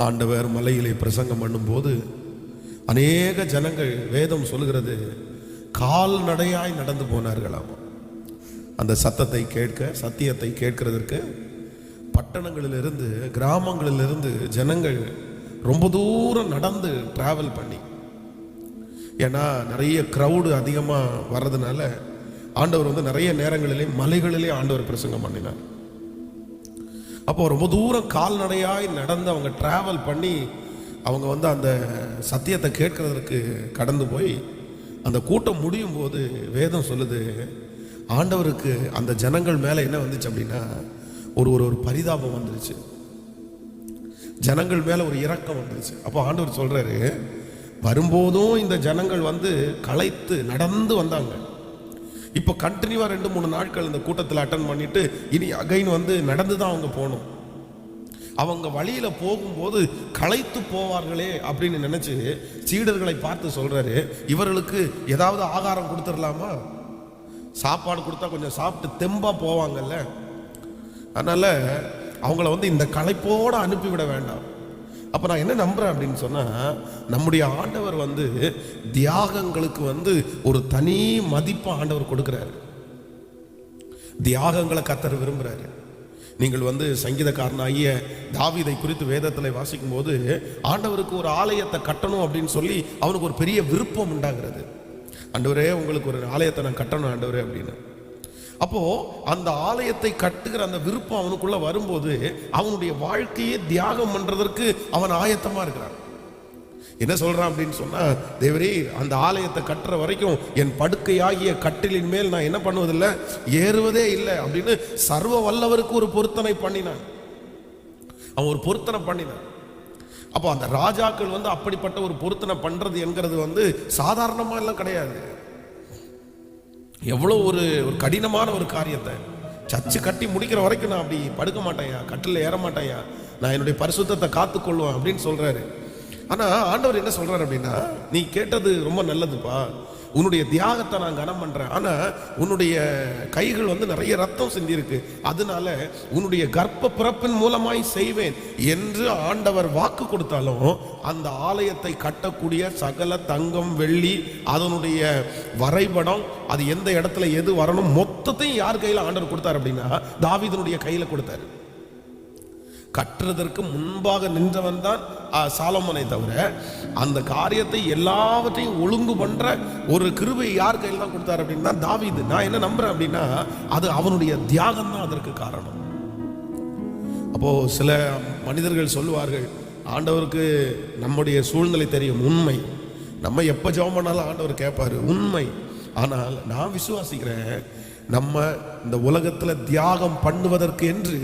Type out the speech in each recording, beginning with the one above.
ஆண்டவர் மலையிலே பிரசங்கம் பண்ணும்போது அநேக ஜனங்கள், வேதம் சொல்கிறது, கால்நடையாய் நடந்து போனார்களாம். அந்த சத்தத்தை கேட்க, சத்தியத்தை கேட்கிறதற்கு பட்டணங்களிலிருந்து, கிராமங்களிலிருந்து ஜனங்கள் ரொம்ப தூரம் நடந்து டிராவல் பண்ணி, ஏன்னா நிறைய க்ரௌடு அதிகமாக வர்றதுனால ஆண்டவர் வந்து நிறைய நேரங்களிலே மலைகளிலே ஆண்டவர் பிரசங்கம் பண்ணினார். அப்போ ரொம்ப தூரம் கால்நடையாய் நடந்து அவங்க டிராவல் பண்ணி அவங்க வந்து அந்த சத்தியத்தை கேட்கறதற்கு கடந்து போய் அந்த கூட்டம் முடியும் போது வேதம் சொல்லுது, ஆண்டவருக்கு அந்த ஜனங்கள் மேலே என்ன வந்துச்சு அப்படின்னா ஒரு பரிதாபம் வந்துருச்சு, ஜனங்கள் மேலே ஒரு இரக்கம் வந்துருச்சு. அப்போ ஆண்டவர் சொல்றாரு, வரும்போதும் இந்த ஜனங்கள் வந்து களைத்து நடந்து வந்தாங்க, இப்போ கண்டினியூவா 2-3 நாட்கள் இந்த கூட்டத்தில் அட்டன் பண்ணிட்டு இனி அகைன் வந்து நடந்து தான் அவங்க போகணும். அவங்க வழியில போகும்போது களைத்து போவார்களே அப்படின்னு நினைச்சு சீடர்களை பார்த்து சொல்றாரு, இவர்களுக்கு ஏதாவது ஆகாரம் கொடுத்துடலாமா? சாப்பாடு கொடுத்தா கொஞ்சம் சாப்பிட்டு தெம்பா போவாங்கல்ல, அதனால அவங்கள வந்து இந்த களைப்போட அனுப்பிவிட வேண்டாம். அப்ப நான் என்ன நம்புறேன் அப்படின்னு சொன்னா, நம்முடைய ஆண்டவர் வந்து தியாகங்களுக்கு வந்து ஒரு தனி மதிப்பு ஆண்டவர் கொடுக்கிறாரு. தியாகங்களை கர்த்தர் விரும்புறாரு. நீங்கள் வந்து சங்கீதக்காரனாகிய தாவீதை குறித்து வேதத்தில் வாசிக்கும் போது, ஆண்டவருக்கு ஒரு ஆலயத்தை கட்டணும் அப்படின்னு சொல்லி அவனுக்கு ஒரு பெரிய விருப்பம் உண்டாகிறது. ஆண்டவரே, உங்களுக்கு ஒரு ஆலயத்தை நான் கட்டணும் ஆண்டவரே அப்படின்னு. அப்போ அந்த ஆலயத்தை கட்டுகிற அந்த விருப்பம் அவனுக்குள்ள வரும்போது அவனுடைய வாழ்க்கையை தியாகம் பண்றதற்கு அவன் ஆயத்தமா இருக்கிறான். என்ன சொல்றான் அப்படின்னு சொன்னா, தேவரே, அந்த ஆலயத்தை கட்டுற வரைக்கும் என் படுக்கையாகிய கட்டிலின் மேல் நான் என்ன பண்ணுவதில்லை, ஏறுவதே இல்லை அப்படின்னு சர்வ வல்லவருக்கு ஒரு பொருத்தனை பண்ணினான். அவன் ஒரு பொருத்தனை பண்ணினான். அப்போ அந்த ராஜாக்கள் வந்து அப்படிப்பட்ட ஒரு பொருத்தனை பண்றது என்கிறது வந்து சாதாரணமா எல்லாம் கிடையாது. எவ்வளோ ஒரு கடினமான ஒரு காரியத்தை சர்ச்சு கட்டி முடிக்கிற வரைக்கும் நான் அப்படி படுக்க மாட்டேயா, கட்டில் ஏற மாட்டேயா, நான் என்னுடைய பரிசுத்தத்தை காத்துக்கொள்வேன் அப்படின்னு சொல்றாரு. ஆனா ஆண்டவர் என்ன சொல்றாரு அப்படின்னா, நீ கேட்டது ரொம்ப நல்லதுப்பா, உன்னுடைய தியாகத்தை நான் கனம் பண்றேன், ஆனா உன்னுடைய கைகள் வந்து நிறைய ரத்தம் சிந்திருக்கு, அதனால உன்னுடைய கர்ப்ப பிறப்பின் மூலமாய் செய்வேன் என்று ஆண்டவர் வாக்கு கொடுத்தாலும் அந்த ஆலயத்தை கட்டக்கூடிய சகல தங்கம் வெள்ளி அதனுடைய வரைபடம், அது எந்த இடத்துல எது வரணும் மொத்தத்தையும் யார் கையில ஆண்டவர் கொடுத்தார் அப்படின்னா தாவீதுனுடைய கையில கொடுத்தாரு. கட்டுறதற்கு முன்பாக நின்றவன் தான் சாலமோனை தவிர அந்த காரியத்தை எல்லாவற்றையும் ஒழுங்கு பண்ற ஒரு கிருபை யார் கையில் தான் கொடுத்தாரு அப்படின்னா தாவீது. நான் என்ன நம்புறேன் அப்படின்னா அது அவனுடைய தியாகம் தான் அதற்கு காரணம். அப்போ சில மனிதர்கள் சொல்லுவார்கள், ஆண்டவருக்கு நம்முடைய சூழ்நிலை தெரியும், உண்மை, நம்ம எப்ப ஜெபம் பண்ணாலும் ஆண்டவர் கேட்பாரு, உண்மை. ஆனால் நான் விசுவாசிக்கிறேன், நம்ம இந்த உலகத்துல தியாகம் பண்ணுவதற்கு என்று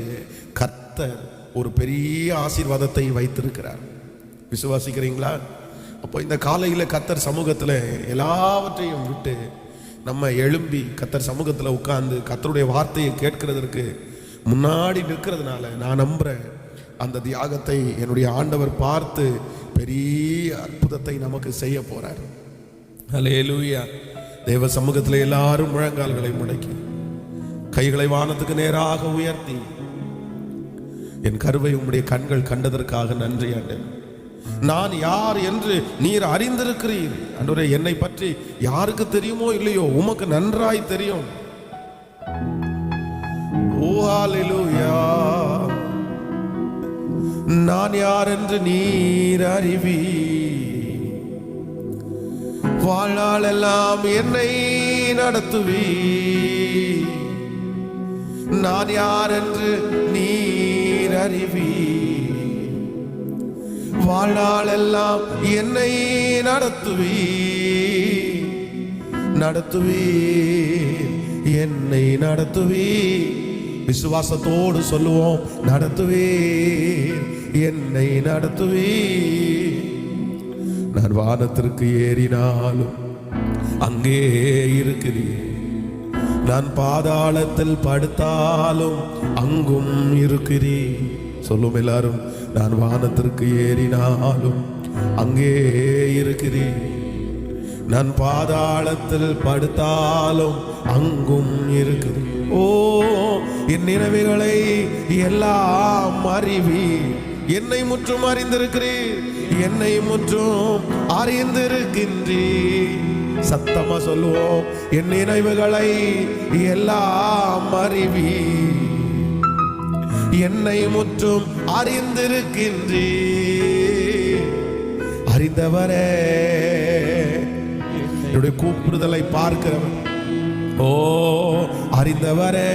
கர்த்தர் ஒரு பெரிய ஆசீர்வாதத்தை வைத்திருக்கிறார். விசுவாசிக்கிறீங்களா? அப்போ இந்த காலையில கர்த்தர் சமூகத்துல எல்லாவற்றையும் விட்டு நம்ம எழும்பி கர்த்தர் சமூகத்துல உட்கார்ந்து கர்த்தருடைய வார்த்தையை கேட்கிறதற்கு முன்னாடி நிற்கிறதுனால நான் நம்புறேன், அந்த தியாகத்தை என்னுடைய ஆண்டவர் பார்த்து பெரிய அற்புதத்தை நமக்கு செய்ய போறார். ஹல்லேலூயா. தேவ சமூகத்தில் எல்லாரும் முழங்கால்களை முடக்கி கைகளை வானத்துக்கு நேராக உயர்த்தி, என் கருவை உம்முடைய கண்கள் கண்டதற்காக நன்றி ஆண்டவரே. நான் யார் என்று நீர் அறிந்திருக்கிறீர் ஆண்டவரே. என்னை பற்றி யாருக்கு தெரியுமோ இல்லையோ உமக்கு நன்றாய் தெரியும். ஓ ஹல்லேலூயா. நான் யார் என்று நீர் அறிவி, வாழ்நாளெல்லாம் என்னை நடத்துவி. நான் யார் என்று நீர் அறிவி, வாழ்நாளெல்லாம் என்னை நடத்துவி. நடத்துவி, என்னை நடத்துவி. விசுவாசத்தோடு சொல்லுவோம், நடத்துவி, என்னை நடத்துவி. நான் வானத்திற்கு ஏறினாலும் அங்கே இருக்கிறீர், நான் பாதாளத்தில் படுத்தாலும் அங்கும் இருக்கிறீர். சொல்லும் எல்லாரும், நான் வானத்திற்கு ஏறினாலும் அங்கே இருக்கிறீர், நான் பாதாளத்தில் படுத்தாலும் அங்கும் இருக்கிறீர். ஓ, என் நினைவுகளை எல்லாம் அறிவி, என்னை முற்றும் அறிந்திருக்கிறீர், என்னை முற்றும் அறிந்திருக்கின்றீர். சத்தமா சொல்லுவோம், என் நினைவுகளை எல்லாம் அறிவீர், என்னை முற்றும் அறிந்திருக்கின்றீர். அறிந்தவரே, என்னுடைய கூப்பிடுதலை பார்க்கிறவர், ஓ அறிந்தவரே,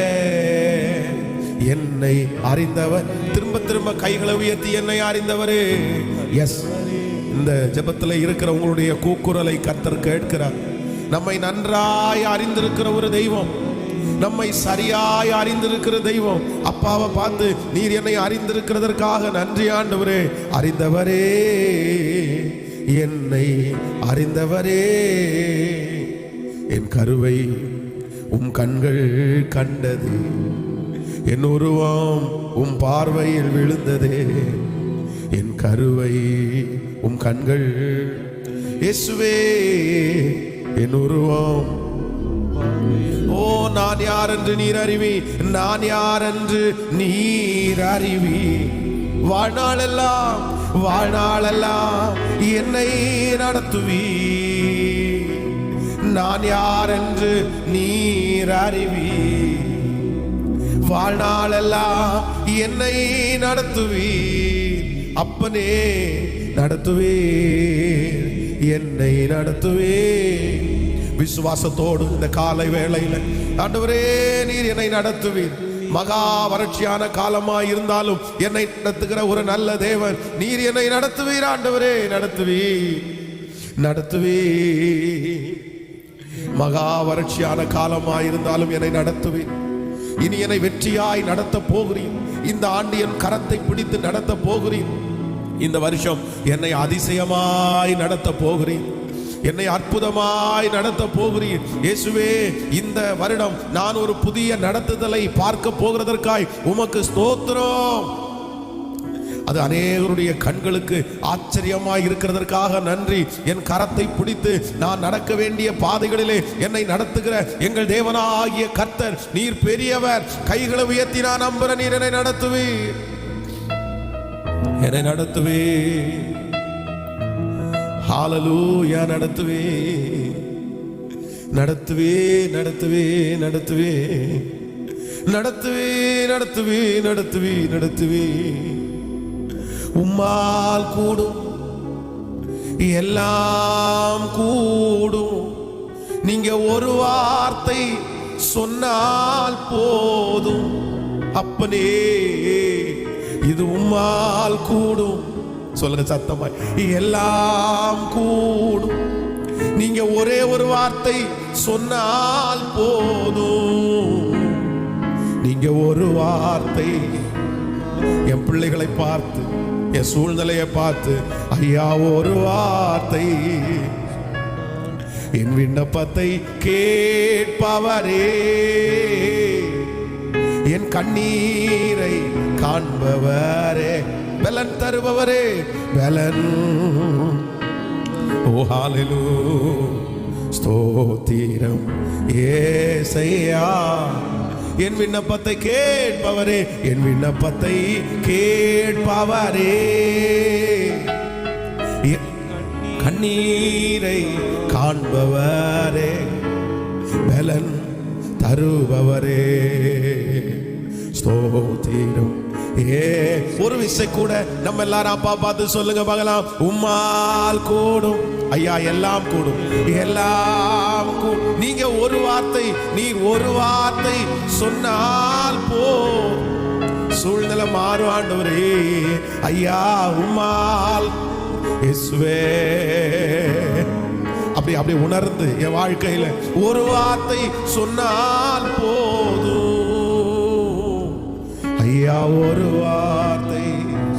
என்னை அறிந்தவர். திரும்ப திரும்ப கைகளை உயர்த்தி என்னை அறிந்தவரே. எஸ், இந்த ஜெபத்தில் இருக்கிற உங்களுடைய கூக்குரலை கர்த்தர் கேட்கிறார். நம்மை நன்றாய் அறிந்திருக்கிற ஒரு தெய்வம், நம்மை சரியாய் அறிந்திருக்கிற தெய்வம். அப்பாவை பார்த்து, நீர் என்னை அறிந்திருக்கிறதற்காக நன்றி ஆண்டவரே. அறிந்தவரே, என்னை அறிந்தவரே, என் கருவை உம் கண்கள் கண்டது, என் உருவம் உம் பார்வையில் விழுந்ததே. என் கருவை உம் கண்கள், இயேசுவே என் உருவம். ஓ நான் யார் என்று நீர் அறிவி, நான் யார் என்று நீர் அறிவி. வாழ்நாளெல்லாம் வாழ்நாளெல்லாம் என்னை நடத்துவி, நான் யார் என்று நீர் அறிவி. வாழ்நாளெல்லாம் என்னை நடத்துவீர், அப்பனே நடத்துவீர், என்னை நடத்துவீர். விசுவாசத்தோடு இந்த காலை வேளையில் ஆண்டவரே நீர் என்னை நடத்துவீர். மகா வறட்சியான காலமாய் இருந்தாலும் என்னை நடத்துகிற ஒரு நல்ல தேவன், நீர் என்னை நடத்துவீர் ஆண்டவரே. நடத்துவீர், நடத்துவீர். மகா வறட்சியான காலமாய் இருந்தாலும் என்னை நடத்துவீர். இனி என்னை வெற்றியாய் நடத்த போகிறீர். இந்த ஆண்டு என் கரத்தை பிடித்து நடத்த போகிறீர். இந்த வருஷம் என்னை அதிசயமாய் நடத்த போகிறீர், என்னை அற்புதமாய் நடத்த போகிறீர். இயேசுவே, இந்த வருடம் நான் ஒரு புதிய நடத்துதலை பார்க்க போகிறதற்காய் உமக்கு ஸ்தோத்திரம். அது அநேகருடைய கண்களுக்கு ஆச்சரியமாய் இருக்கிறதற்காக நன்றி. என் கரத்தை பிடித்து நான் நடக்க வேண்டிய பாதைகளிலே என்னை நடத்துகிற எங்கள் தேவனாகிய கர்த்தர் நீர் பெரியவர். கைகளை உயர்த்தி நான் நம்புற நீர் என்னை நடத்துவீர், என்னை நடத்துவீர். ஹல்லேலூயா, நடத்துவீர், நடத்துவீர், நடத்துவீர், நடத்துவீர், நடத்துவீர், நடத்துவீர், நடத்துவீர், நடத்துவீர். உம்மால் கூடும், எல்லாம் கூடும். நீங்க ஒரு வார்த்தை சொன்னால் போதும், அப்பனே இது உம்மால் கூடும். சொல்லுங்க சத்தமாய், எல்லாம் கூடும். நீங்க ஒரே ஒரு வார்த்தை சொன்னால் போதும். நீங்க ஒரு வார்த்தை, என் பிள்ளைகளை பார்த்து, என் சூழ்நிலையை பார்த்து, ஐயா ஒரு வார்த்தை, என் விண்ணப்பத்தை கேட்பவரே, என் கண்ணீரை காண்பவரே, பலன் தருபவரே, பலன். ஓ ஹல்லேலூயா, ஸ்தோத்திரம் ஏசையா. என் விண்ணப்பத்தை கேட்பவரே, என் விண்ணப்பத்தை கேட்பவரே, கண்ணீரை காண்பவரே, பலன் தருபவரே, ஸ்தோத்திரம். ஒரு விஷயம் கூட நம்ம எல்லாரும் அப்பா பார்த்து சொல்லுங்க பார்க்கலாம். உம்மால் கூடும் ஐயா, எல்லாம் கூடும், எல்லாம் கூடும். நீங்க ஒரு வார்த்தை, நீர் ஒரு வார்த்தை சொன்னால் போ, சூழ்நிலை மாறும் ஆண்டவரே. ஐயா உம்மால், இயேசுவே, அப்படி அப்படி உணர்ந்து என் வாழ்க்கையில ஒரு வார்த்தை சொன்னால் போதும். ஐயா ஒரு வார்த்தை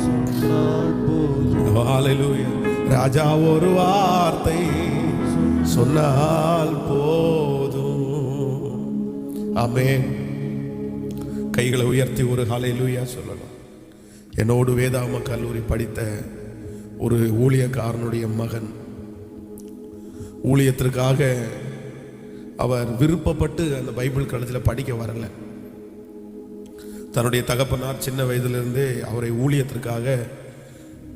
சொன்னால் போதும். ஹல்லேலூயா. ராஜா ஒரு வார்த்தை சொன்னால் போதும். ஆமென். கைகளை உயர்த்தி ஒரு ஹல்லேலூயா சொல்லணும். என்னோடு வேதாம கல்லூரி படித்த ஒரு ஊழியக்காரனுடைய மகன், ஊழியத்திற்காக அவர் விருப்பப்பட்டு அந்த பைபிள் காலேஜில் படிக்க வரல. தன்னுடைய தகப்பனார் சின்ன வயதிலிருந்தே அவரை ஊழியத்திற்காக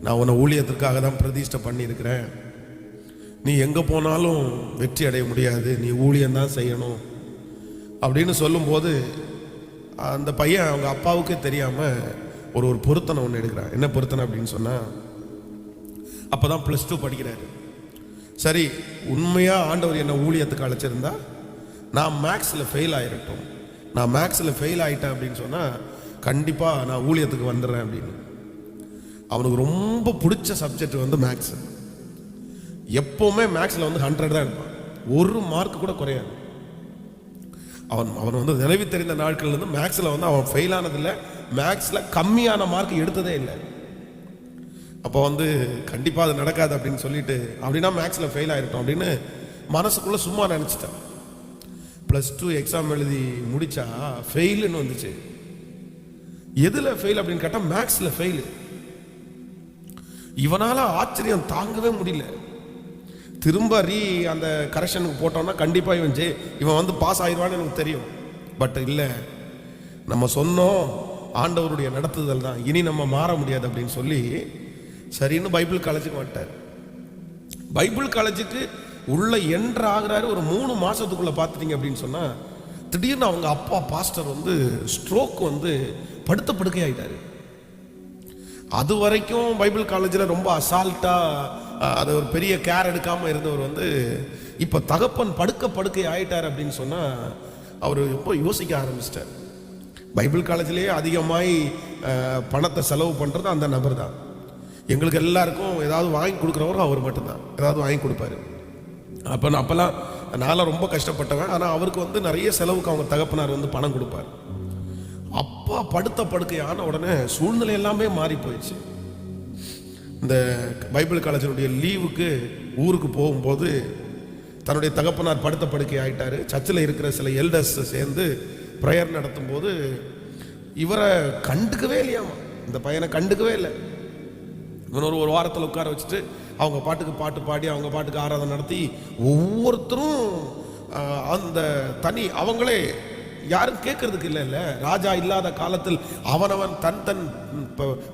நான் உன்னை ஊழியத்திற்காக தான் பிரதிஷ்டை பண்ணியிருக்கிறேன், நீ எங்கே போனாலும் வெற்றி அடைய முடியாது, நீ ஊழியம்தான் செய்யணும் அப்படின்னு சொல்லும்போது அந்த பையன் அவங்க அப்பாவுக்கே தெரியாமல் ஒரு பொருத்தனை ஒன்று எடுக்கிறான். என்ன பொருத்தனை அப்படின்னு சொன்னால், அப்போ தான் +2 படிக்கிறாரு. சரி, உண்மையாக ஆண்டவர் என்ன ஊழியத்துக்கு அழைச்சிருந்தா நான் மேக்ஸில் ஃபெயில் ஆகிடட்டும், நான் மேக்ஸில் ஃபெயில் ஆகிட்டேன் அப்படின்னு சொன்னால் கண்டிப்பாக நான் ஊழியத்துக்கு வந்துடுறேன் அப்படின்னு. அவனுக்கு ரொம்ப பிடிச்ச சப்ஜெக்ட் வந்து மேக்ஸு. எப்போவுமே மேக்ஸில் வந்து 100 தான் இருப்பான், 1 மார்க் கூட குறையாது. அவன் வந்து நினைவு தெரிந்த நாட்கள்லேருந்து மேக்ஸில் வந்து அவன் ஃபெயில் ஆனதில்லை, மேக்ஸில் கம்மியான மார்க் எடுத்ததே இல்லை. அப்போ வந்து கண்டிப்பாக அது நடக்காது அப்படின்னு சொல்லிட்டு, அப்படின்னா மேக்ஸில் ஃபெயில் ஆகிருக்கோம் அப்படின்னு மனசுக்குள்ளே சும்மா நினச்சிட்டேன். +2 எக்ஸாம் எழுதி முடித்தா ஃபெயிலுன்னு வந்துச்சு. எதில் ஃபெயில் அப்படின்னு கேட்டால் மேக்ஸில் ஃபெயிலு. இவனால் ஆச்சரியம் தாங்கவே முடியல. திரும்ப அந்த கரெக்ஷனுக்கு போட்டோம்னா கண்டிப்பாக இவன் வந்து பாஸ் ஆயிடுவான்னு எனக்கு தெரியும். பட் இல்லை, நம்ம சொன்னோம் ஆண்டவருடைய நடத்துதல் தான், இனி நம்ம மாற முடியாது அப்படின்னு சொல்லி சரின்னு பைபிள் காலேஜுக்கு வந்துட்டார். பைபிள் காலேஜுக்கு உள்ள என்ட்ரு ஆகிறாரு. ஒரு 3 மாதத்துக்குள்ளே பார்த்துட்டீங்க அப்படின்னு சொன்னால் திடீர்னு அவங்க அப்பா பாஸ்டர் வந்து ஸ்ட்ரோக் வந்து படுத்த படுக்கை ஆகிட்டார். அது வரைக்கும் பைபிள் காலேஜில் ரொம்ப அசால்ட்டாக அதை ஒரு பெரிய கேர் எடுக்காமல் இருந்தவர் வந்து இப்போ தகப்பன் படுக்கை ஆகிட்டார் அப்படின்னு சொன்னால் அவர் ரொம்ப யோசிக்க ஆரம்பிச்சிட்டார். பைபிள் காலேஜ்லேயே அதிகமாய் பணத்தை செலவு பண்ணுறது அந்த நபர் தான். எங்களுக்கு எல்லாருக்கும் ஏதாவது வாங்கி கொடுக்குறவரும் அவர் மட்டும்தான், ஏதாவது வாங்கி கொடுப்பாரு. அப்போல்லாம் நான்லாம் ரொம்ப கஷ்டப்பட்டவன், ஆனால் அவருக்கு வந்து நிறைய செலவுக்கு அவங்க தகப்பனார் வந்து பணம் கொடுப்பார். அப்பா படுத்த படுக்கையான உடனே சூழ்நிலை எல்லாமே மாறி போயிடுச்சு. இந்த பைபிள் காலேஜினுடைய லீவுக்கு ஊருக்கு போகும்போது தன்னுடைய தகப்பனார் படுத்த படுக்கை ஆகிட்டாரு. சர்ச்சில் இருக்கிற சில எல்டர்ஸ் சேர்ந்து ப்ரேயர் நடத்தும் போது இவரை கண்டுக்கவே இல்லையாமா, இந்த பையனை கண்டுக்கவே இல்லை. இவன் ஒரு வாரத்தில் உட்கார வச்சுட்டு அவங்க பாட்டுக்கு பாட்டு பாடி அவங்க பாட்டுக்கு ஆராதனை நடத்தி ஒவ்வொருத்தரும் அந்த தனி அவங்களே யாரும் கேட்கறதுக்கு இல்லை. ராஜா இல்லாத காலத்தில் அவனவன் தன்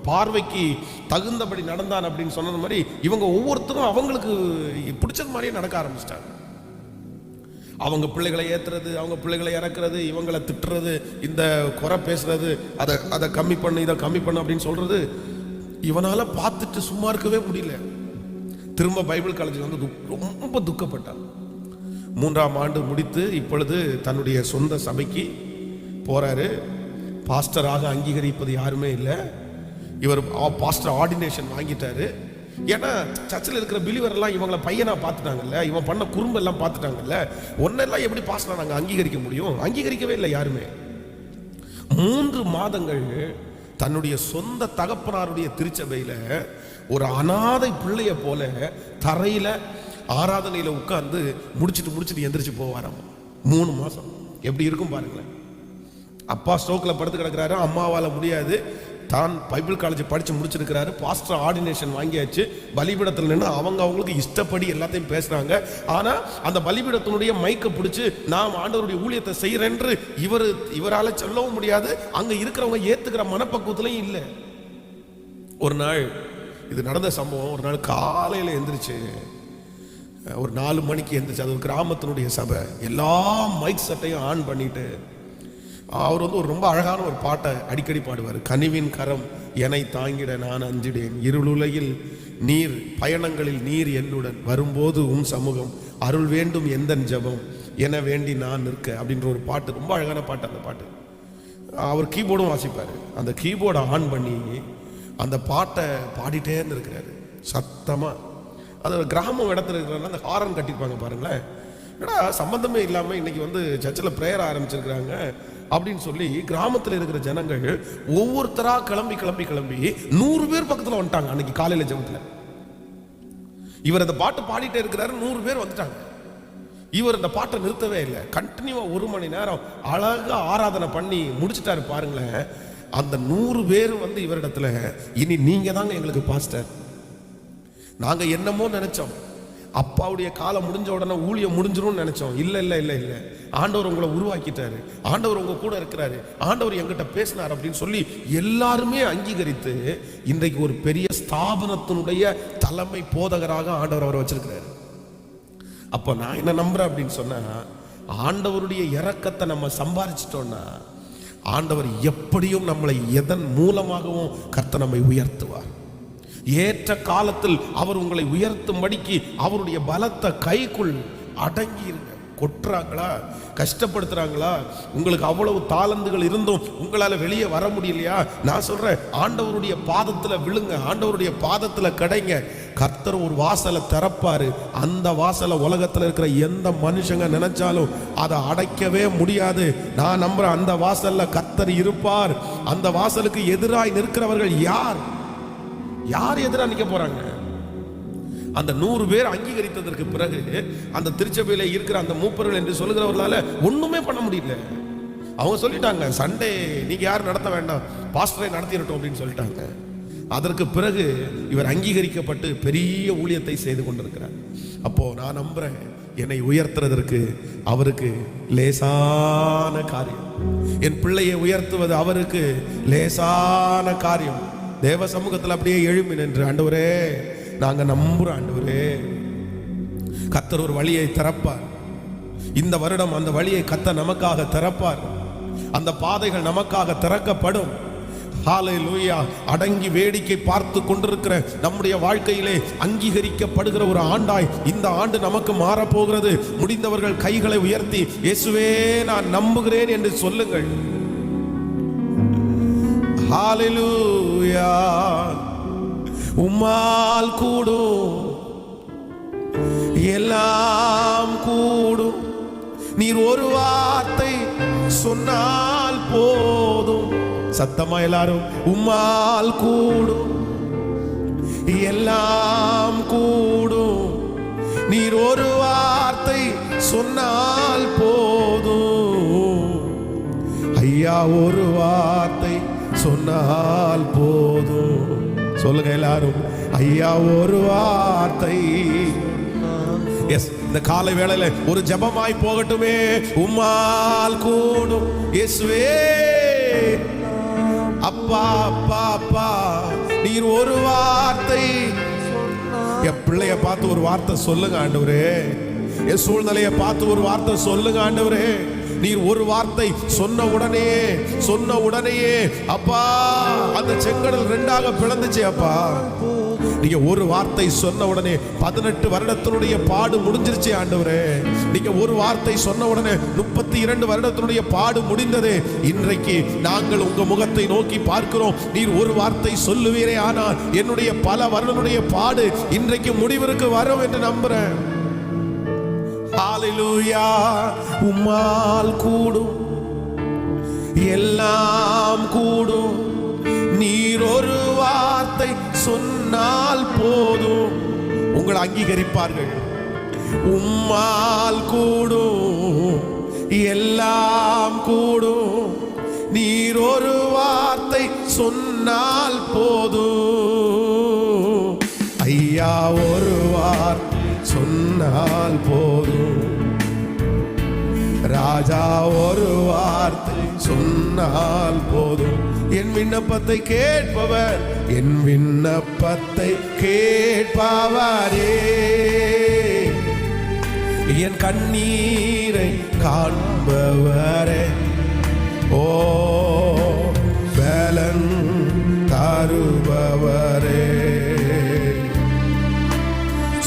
பார்வைக்கு தகுந்தபடி நடந்தான் அப்படின்னு சொன்னது மாதிரி இவங்க ஒவ்வொருத்தரும் அவங்களுக்கு பிடிச்சது மாதிரியே நடக்க ஆரம்பிச்சிட்டாங்க. அவங்க பிள்ளைகளை ஏத்துறது, அவங்க பிள்ளைகளை இறக்குறது, இவங்களை திட்டுறது, இந்த குறை பேசுறது, அதை கம்மி பண்ணு இதை கம்மி பண்ணு அப்படின்னு சொல்றது இவனால பார்த்துட்டு சும்மா இருக்கவே முடியல. திரும்ப பைபிள் காலேஜ் வந்து ரொம்ப துக்கப்பட்டான். 3ஆம் ஆண்டு முடித்து இப்பொழுது தன்னுடைய சொந்த சபைக்கு போறாரு. பாஸ்டராக அங்கீகரிப்பது யாருமே இல்லை. இவர் பாஸ்டர் ஆர்டினேஷன் வாங்கிட்டாரு. ஏன்னா சர்ச்சில் இருக்கிற பிலிவர் எல்லாம் இவங்களை பையனா பார்த்துட்டாங்கல்ல, இவன் பண்ண குறும்பு எல்லாம் பார்த்துட்டாங்கல்ல, ஒன்னெல்லாம் எப்படி பாஸ்டரா நாங்கள் அங்கீகரிக்க முடியும்? அங்கீகரிக்கவே இல்லை யாருமே. 3 மாதங்கள் தன்னுடைய சொந்த தகப்பனாருடைய திருச்சபையில ஒரு அனாதை பிள்ளைய போல தரையில ஆராதனையில உட்கார்ந்து முடிச்சிட்டு எந்திரிச்சு போவாராம். 3 மாசம் எப்படி இருக்கும் பாருங்களேன். அப்பா ஸ்ட்ரோக்ல படுத்து கிடக்கிறாரு, அம்மாவால முடியாது, தான் பைபிள் காலேஜ் படிச்சு முடிச்சிருக்கிறாரு, பாஸ்டர் ஆர்டினேஷன் வாங்கியாச்சு, பலிபீடத்தில் நின்று அவங்களுக்கு இஷ்டப்படி எல்லாத்தையும் பேசுறாங்க. ஆனா அந்த பலிபீடத்தினுடைய மைக்க பிடிச்சு நாம் ஆண்டவருடைய ஊழியத்தை செய்யறேன்று இவரால சொல்லவும் முடியாது, அங்க இருக்கிறவங்க ஏத்துக்கிற மனப்பக்குவத்திலையும் இல்லை. ஒரு நாள் இது நடந்த சம்பவம். ஒரு நாள் காலையில எந்திரிச்சு ஒரு 4 மணிக்கு எந்திரிச்சு, அது ஒரு கிராமத்தினுடைய சபை, எல்லா மைக் செட்டையும் ஆன் பண்ணிட்டு அவர் வந்து ஒரு ரொம்ப அழகான ஒரு பாட்டை அடிக்கடி பாடுவார். கனிவின் கரம் என்னை தாங்கிட நான் அஞ்சிடேன், இருளுலகில் நீர் பயணங்களில் நீர் என்னுடன் வரும்போது உன் சமூகம் அருள் வேண்டும் எந்த ஜபம் என வேண்டி நான் நிற்க அப்படின்ற ஒரு பாட்டு, ரொம்ப அழகான பாட்டு. அந்த பாட்டு அவர் கீபோர்டும் வாசிப்பார். அந்த கீபோர்டை ஆன் பண்ணி அந்த பாட்டை பாடிட்டே இருந்திருக்கிறாரு சத்தமா. அது ஒரு கிராமம் இடத்துல இருக்கிறாங்க, அந்த ஹாரன் கட்டிருப்பாங்க பாருங்களேன். ஏன்னா சம்பந்தமே இல்லாமல் இன்னைக்கு வந்து சர்ச்சில் ப்ரேயர் ஆரம்பிச்சிருக்கிறாங்க அப்படின்னு சொல்லி கிராமத்தில் இருக்கிற ஜனங்கள் ஒவ்வொருத்தரா கிளம்பி 100 பேர் பக்கத்தில் வந்துட்டாங்க அன்னைக்கு காலையில ஜெபத்தில். இவர் அந்த பாட்டு பாடிட்டே இருக்கிறாரு, 100 பேர் வந்துட்டாங்க. இவர் அந்த பாட்டை நிறுத்தவே இல்லை, கண்டினியூவா 1 மணி நேரம் அழகா ஆராதனை பண்ணி முடிச்சுட்டாரு பாருங்களேன். அந்த 100 பேர் வந்து இவரிடத்துல, இனி நீங்க தாங்க எங்களுக்கு பாஸ்டர், நாங்க என்னமோ நினைச்சோம், அப்பாவுடைய காலம் முடிஞ்ச உடனே ஊழியம் முடிஞ்சிரும்னு நினைச்சோம். இல்லை இல்லை இல்லை இல்லை, ஆண்டவர் உங்களை உருவாக்கிட்டாரு, ஆண்டவர் உங்க கூட இருக்கிறாரு, ஆண்டவர் என்கிட்ட பேசினார் அப்படின்னு சொல்லி எல்லாருமே அங்கீகரித்து இன்றைக்கு ஒரு பெரிய ஸ்தாபனத்தினுடைய தலைமை போதகராக ஆண்டவர் அவரை வச்சிருக்கிறாரு. அப்போ நான் என்ன நம்புறேன் அப்படின்னு சொன்னா, ஆண்டவருடைய இரக்கத்தை நம்ம சம்பாதிச்சிட்டோம்னா ஆண்டவர் எப்படியும் நம்மளை எதன் மூலமாகவும் கர்த்தர் நம்மை உயர்த்துவார். ஏற்ற காலத்தில் அவர் உங்களை உயர்த்தும்படிக்கு அவருடைய பலத்த கைக்குள் அடங்கி இருங்க. கொட்டுறாங்களா, கஷ்டப்படுத்துறாங்களா, உங்களுக்கு அவ்வளவு தாளந்துகள் இருந்தும் உங்களால வெளியே வர முடியலையா, நான் சொல்றேன், ஆண்டவருடைய பாதத்துல விழுங்க, ஆண்டவருடைய பாதத்துல கிடைங்க. கர்த்தர் ஒரு வாசலை திறப்பாரு. அந்த வாசலை உலகத்துல இருக்கிற எந்த மனுஷங்க நினைச்சாலும் அதை அடைக்கவே முடியாது. நான் நம்புறேன், அந்த வாசல்ல கர்த்தர் இருப்பார். அந்த வாசலுக்கு எதிராய் நிற்கிறவர்கள் யார் எதிராக நிற்க போறாங்க? அந்த 100 பேர் அங்கீகரித்ததற்கு பிறகு அந்த திருச்சபையில இருக்கிற அந்த மூப்பர்கள் என்று சொல்லுகிறவர்களால ஒண்ணுமே பண்ண முடியல. அவங்க சொல்லிட்டாங்க, சண்டே நீங்க யாரும் நடத்த வேண்டாம், பாஸ்டரை நடத்திடட்டும் அப்படின்னு சொல்லிட்டாங்க. அதற்கு பிறகு இவர் அங்கீகரிக்கப்பட்டு பெரிய ஊழியத்தை செய்து கொண்டிருக்கிறார். அப்போ நான் நம்புறேன், என்னை உயர்த்துறதற்கு அவருக்கு லேசான காரியம். என் பிள்ளையை உயர்த்துவது அவருக்கு லேசான காரியம். தேவ சமூகத்தில் அப்படியே எழும்பி நின்று, ஆண்டவரே நாங்க நம்புறோம், ஆண்டவரே கர்த்தர் ஒரு வழியை திறப்பார். இந்த வருடம் அந்த வழியை கர்த்தர் நமக்காக திறப்பார். அந்த பாதைகள் நமக்காக திறக்கப்படும். ஹல்லேலூயா. அடங்கி வேடிக்கை பார்த்து கொண்டிருக்கிற நம்முடைய வாழ்க்கையிலே அங்கீகரிக்கப்படுகிற ஒரு ஆண்டாய் இந்த ஆண்டு நமக்கு மாறப்போகிறது. முடிந்தவர்கள் கைகளை உயர்த்தி, இயேசுவே நான் நம்புகிறேன் என்று சொல்லுங்கள். ஹல்லேலூயா. உம்மால் கூடும், எல்லாம் கூடும். நீர் ஒரு வார்த்தை சொன்னால் போதும். சத்தமா எல்லாரும், உம்மால் கூடும், எல்லாம் கூடும். நீர் ஒரு வார்த்தை சொன்னால் போதும். ஐயா ஒரு வார்த்தை சொன்னால் போதும். சொல்லுங்க எல்லாரும், ஐயா ஒரு வார்த்தை. எஸ், இந்த காலை வேளையில ஒரு ஜெபமாய் போகட்டுமே. உம்மால் கூடும் இயேசுவே, அப்பா அப்பா அப்பா, நீர் ஒரு வார்த்தை. என் பிள்ளைய பார்த்து ஒரு வார்த்தை சொல்லுங்க ஆண்டவரே. என் சூழ்நிலையை பார்த்து ஒரு வார்த்தை சொல்லுங்க ஆண்டவரே. நீர் ஒரு வார்த்தை சொன்ன உடனேயே அப்பா அந்த செங்கடல் 2ஆக பிளந்துச்சு. அப்பா நீங்க ஒரு வார்த்தை சொன்ன உடனே 18 வருடத்தினுடைய பாடு முடிஞ்சிருச்சு ஆண்டவரே. நீங்க ஒரு வார்த்தை சொன்ன உடனே 32 வருடத்தினுடைய பாடு முடிந்தது. இன்றைக்கு நாங்கள் உங்க முகத்தை நோக்கி பார்க்கிறோம். நீர் ஒரு வார்த்தை சொல்லுவீரே, ஆனால் என்னுடைய பல வருடனுடைய பாடு இன்றைக்கு முடிவிற்கு வரும் என்று நம்புறேன். ஹல்லேலூயா. உம்மால் கூடும், எல்லாம் கூடும். நீர் ஒரு வார்த்தை சொன்னால் போதும். உங்களை அங்கீகரிப்பார்கள். உம்மால் கூடும், எல்லாம் கூடும். நீர் ஒரு வார்த்தை சொன்னால் போதும். ஐயா ஒரு வார்த்தை சொன்னால் போதும். ராஜா ஒரு வார்த்தை சொன்னால் போதும். என் விண்ணப்பத்தை கேட்பவர், என் விண்ணப்பத்தை கேட்பவரே. என் கண்ணீரை காண்பவரே. ஓ பலன் தருபவரே.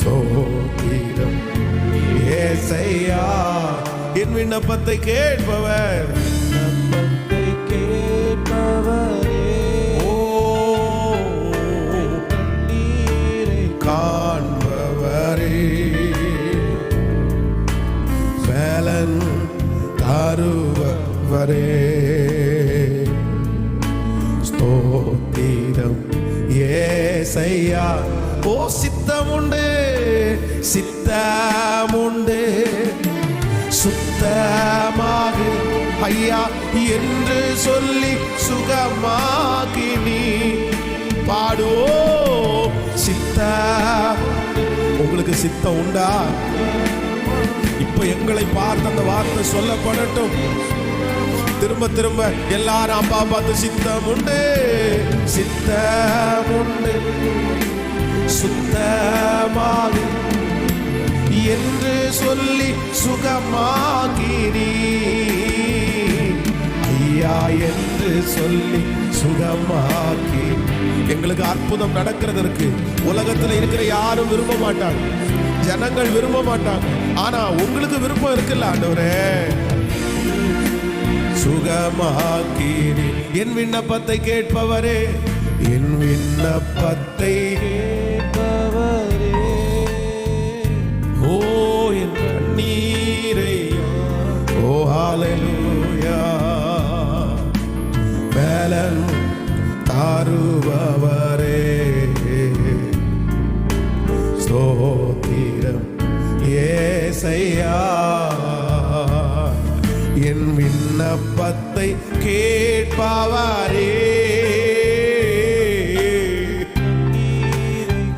சோத்திரம் ஏசையா. என் விண்ணப்பத்தை கேட்பவர், விண்ணப்பத்தை கேட்பவரே. ஓ கண்ணீரை காண்பவரே. பலன் தருபவரே. ஸ்தோத்திரம் ஏசையா. ஓ சித்தமுண்டு, சித்தமுண்டு, சுத்தமாக ஐயா என்று சொல்லி சுகமாகி நீ பாடுவோ. சித்த உங்களுக்கு உங்களுக்கு சித்தம் உண்டா? இப்ப எங்களை பார்த்து அந்த வார்த்தை சொல்லப்படட்டும். திரும்ப திரும்ப எல்லாரும் அப்பா பார்த்து சித்தம் உண்டு, சித்தம் உண்டு, சுத்தமாக என்று சொல்லி சுகமாகிறீ ஐயா என்று சொல்லி சுகமாக்கி. எங்களுக்கு அற்புதம் நடக்கிறதற்கு உலகத்துல இருக்கிற யாரும் விரும்ப மாட்டாங்க, ஜனங்கள் விரும்ப மாட்டாங்க. ஆனா உங்களுக்கு விருப்பம் இருக்குல்ல ஆண்டவரே. சுகமாக்கீரே என் விண்ணப்பத்தை கேட்பவரே, என் விண்ணப்பத்தை கேட்பவரே. ஓ என் கண்ணீரை ஓ ஹல்லேலூயா பலன் தாருபவரே. ஸ்தோத்திரம் ஏசையா என் விண்ணப்பத்தை கேட்பவரே,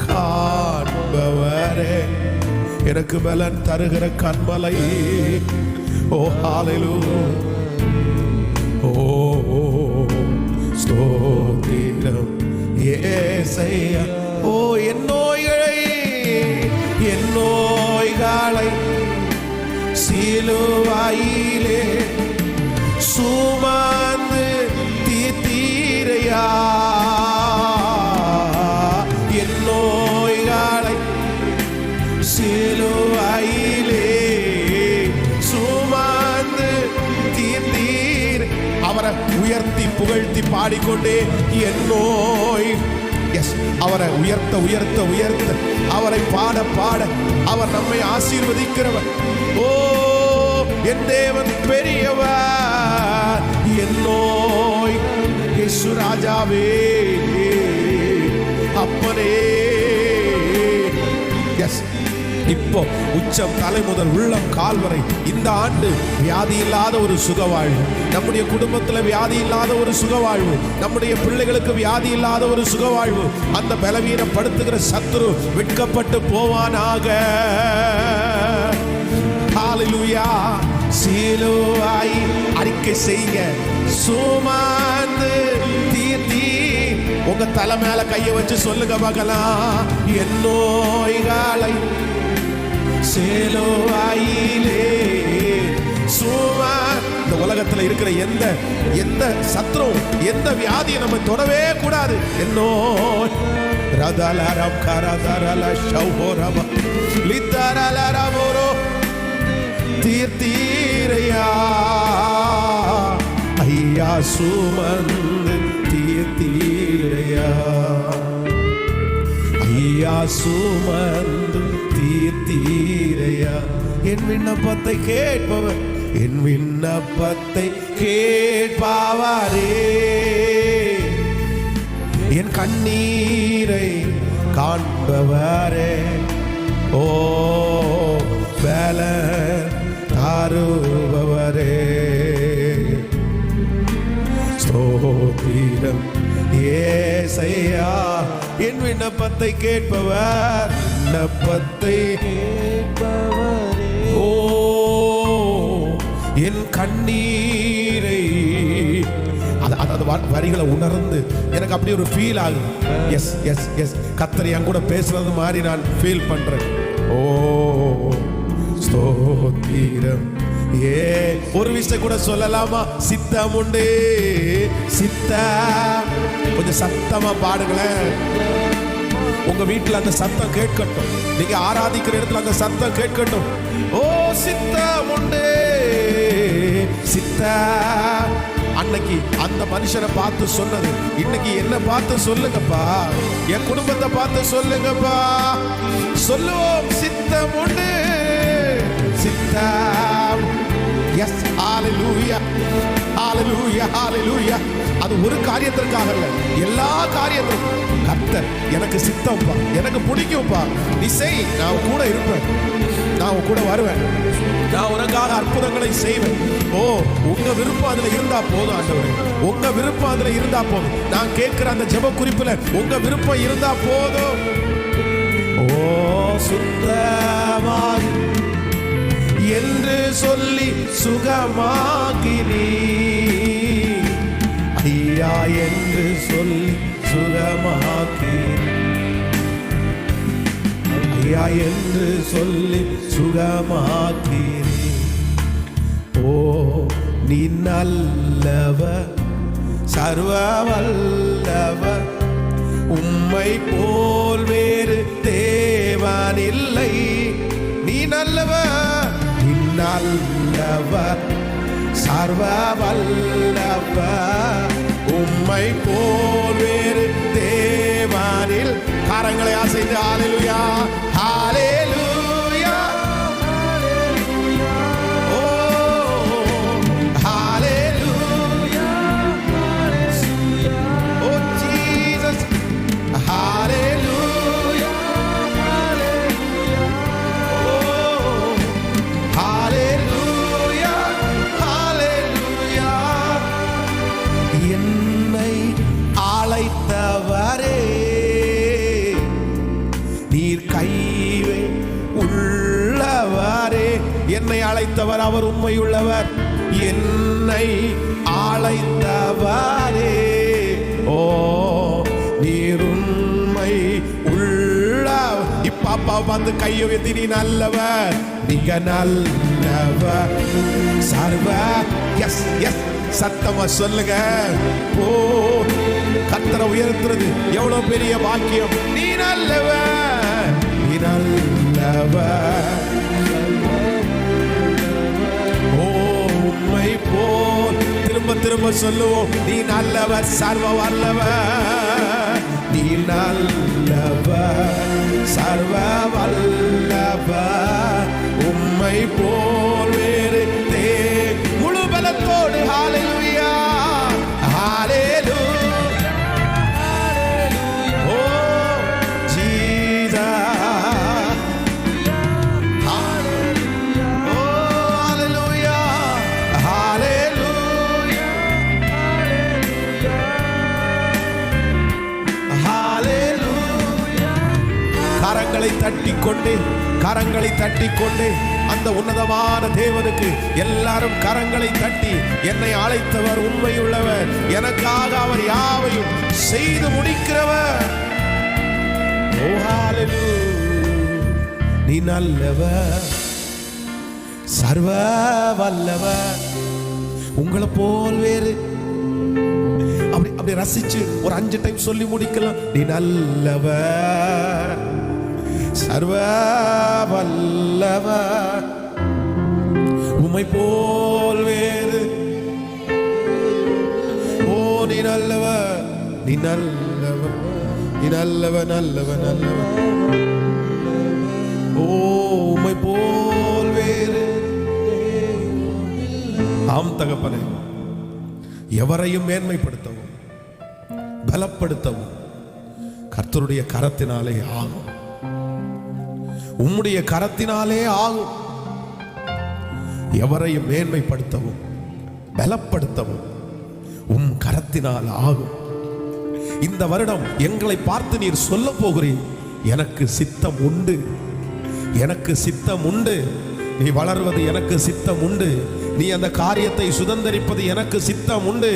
காண்பவரே. எனக்கு பலன் தருகிற கண்மலை ஓ ஹல்லேலூயா. ஓ ஸ்தோத்திரம் ஏசையா. ஓ என் நோய்களை சிலுவையிலே சுமந்து தீர்த்தீரையா. என் நோய்களை சிலுவையிலே சுமந்து தீர்த்தீர். அவரை உயர்த்தி புகழ்த்தி பாடிக்கொண்டே என் நோய் அவரை உயர்த்த உயர்த்த உயர்த்த அவரை பாட பாட அவர் நம்மை ஆசீர்வதிக்கிறவர். ஓ என் தேவன் பெரியவர். என் நோய் இயேசு ராஜாவே அப்பனே. இப்போ உச்சம் தலை முதல் உள்ளம் கால் வரை இந்த ஆண்டு வியாதி இல்லாத ஒரு சுகவாழ்வு, நம்முடைய குடும்பத்தில் வியாதி இல்லாத ஒரு சுகவாழ்வு, நம்முடைய பிள்ளைகளுக்கு வியாதி இல்லாத ஒரு சுகவாழ்வு. அந்த பலவீனப்படுத்துகிற சத்துரு விற்கப்பட்டு போவானாக. ஹல்லேலூயா. சிலுவை அறிக்கை செய்யுங்க. சுமந்து தீர்த்தி உங்க தலை மேல கையை வச்சு சொல்லுங்க பார்க்கலாம். என் நோய்களை சிலுவையிலே சும. இந்த உலகத்துல இருக்கிற எந்த சத்ரும் எந்த வியாதியை நம்ம தொடவே கூடாது. என்னோ ரதலரம் கரதரல ஷௌஹோரப லிதரலரபோரோ தீர்த்தீரையா ஐயா சுமந்து தீர்த்தீரையா ஐயா சுமந்து தீர்த்தீரையா. என் விண்ணப்பத்தை கேட்பவர், என் விண்ணப்பத்தை கேட்பவரே. என் கண்ணீரை காண்பவரே. ஓ பலன் தாருபவரே. ஸ்தோத்திரம் ஏசையா. என் விண்ணப்பத்தை கேட்பவர், விண்ணப்பத்தை கேட்பவரே. ஓ என் கண்ணீரை அந்த வரிகளை உணர்ந்து எனக்கு அப்படி ஒரு ஃபீல் ஆகுது. எஸ் எஸ் எஸ் கர்த்தர் என் கூட பேசுறது மாதிரி நான் ஃபீல் பண்றேன். ஓ ஸ்தோத்திரம். ஒரு விஷயம் கூட சொல்லலாமா? சித்தம் உண்டு, சித்தம். கொஞ்சம் சத்தமா பாடுங்களேன். உங்க வீட்டுல அந்த சத்தம் கேட்கட்டும், நீங்க ஆராதிக்கிற இடத்துல அந்த சத்தம் கேட்கட்டும். ஓ சித்தம் உண்டு, சித்தம். அன்னைக்கு அந்த மனுஷனை பார்த்து சொன்னது இன்னைக்கு என்ன பார்த்து சொல்லுங்கப்பா, என் குடும்பத்தை பார்த்து சொல்லுங்கப்பா. சொல்லுவோம் சித்தம் உண்டு, சித்தம். எஸ் ஹல்லேலூயா ஹல்லேலூயா ஹல்லேலூயா. அது ஒரு காரியத்திற்காக இல்ல, எல்லா காரியத்திற்கும் கர்த்தர் எனக்கு சித்தம்ப்பா, எனக்கு பிடிக்கும்ப்பா, நீ செய், நான் கூட இருப்பேன், நான் கூட வருவேன், நான் உனக்காக அற்புதங்களை செய்வேன். ஓ உங்க விருப்பம் அதுல இருந்தா போதும் ஆண்டவரே, உங்க விருப்பம் அதுல இருந்தா போதும். நான் கேட்கிற அந்த ஜெப குறிப்புல உங்க விருப்பம் இருந்தா போதும். ஓ சுத்தமாகி என்று சொல்லி சுகமாக்கினி. ஐயா என்று சொல்லி சுகமாக்கினி. ஐயா என்று சொல்லி சுகமாக்கினி. ஓ நீ நல்லவர், சர்வ வல்லவர், உம்மை போல் வேறு தேவனில்லை. நீ நல்லவர், நீ நல்லவர், சர்வ வல்லவர், உம்மை போல் வேறு தேவனில். கரங்களை அசைத்து ஹல்லேலூயா ஹல்லேலூயா. ஓ ஹல்லேலூயா. ஓ ஜீசஸ் ஹல்லேலூயா. ஓ ஹல்லேலூயா ஹல்லேலூயா. என்னை அழைத்தவரே, நீர் கைவே உள்ளவரே. என்னை அழைத்தவர் அவர் உண்மையுள்ளவர். என்னை அழைத்தவரே, ஓ நீர் உண்மை உள்ளவர். இப்ப அப்பா வந்து கையை உயர்த்தி நீ நல்லவர், நீங்க நல்லவர், சர்வ. எஸ் எஸ் சத்தமா சொல்லுங்க. ஓ கர்த்தரை உயர்த்துறது எவ்வளவு பெரிய பாக்கியம். நீ நல்லவர், நீ நல்லவர், ஓ உம்மை போல். திரும்ப திரும்ப சொல்லுவோம். நீ நல்லவர், சர்வ வல்லவர், நீ நல்லவர், சர்வ வல்லவர், உம்மை போல் வேறு முழு பலத்தோடு ஹல்லேலூயா ஹல்லேலூயா. ஓ ஜீசஸ், ஓ ஹல்லேலூயா ஹல்லேலூயா ஹல்லேலூயா. கரங்களை தட்டிக்கொண்டு, கரங்களை தட்டிக்கொண்டு அந்த உன்னதமான தேவனுக்கு எல்லாரும் கரங்களை தட்டி, என்னை அழைத்தவர் உண்மையுள்ளவர், எனக்காக அவர் யாவையும் செய்து முடிக்கிறவர். ஓ ஹல்லேலூயா. நீ நல்லவர், சர்வ வல்லவர், உங்களை போல் வேறு. அப்படி அப்படி ரசிச்சு ஒரு 5 டைம் சொல்லி முடிக்கலாம். நீ நல்லவர், சர்வ வல்லவர், உம்மை போல் வேறு. ஓ நீ நல்லவர், நீ நல்லவர், நீ நல்லவர், நல்லவர், நல்லவர், ஓ உம்மை போல் வேறு. ஆம் தகப்பனே, எவரையும் மேன்மைப்படுத்தவும் பலப்படுத்தவும் கர்த்தருடைய கரத்தினாலே ஆகும். உம்முடைய கரத்தினாலே ஆகும். எவரையும் மேன்மைப்படுத்தவும் பலப்படுத்தவும் உம் கரத்தினால் ஆகும். இந்த வருடம் எங்களை பார்த்து நீர் சொல்ல போகிறீர், எனக்கு சித்தம் உண்டு, எனக்கு சித்தம் உண்டு, நீ வளர்வது எனக்கு சித்தம் உண்டு, நீ அந்த காரியத்தை சுதந்தரிப்பது எனக்கு சித்தம் உண்டு,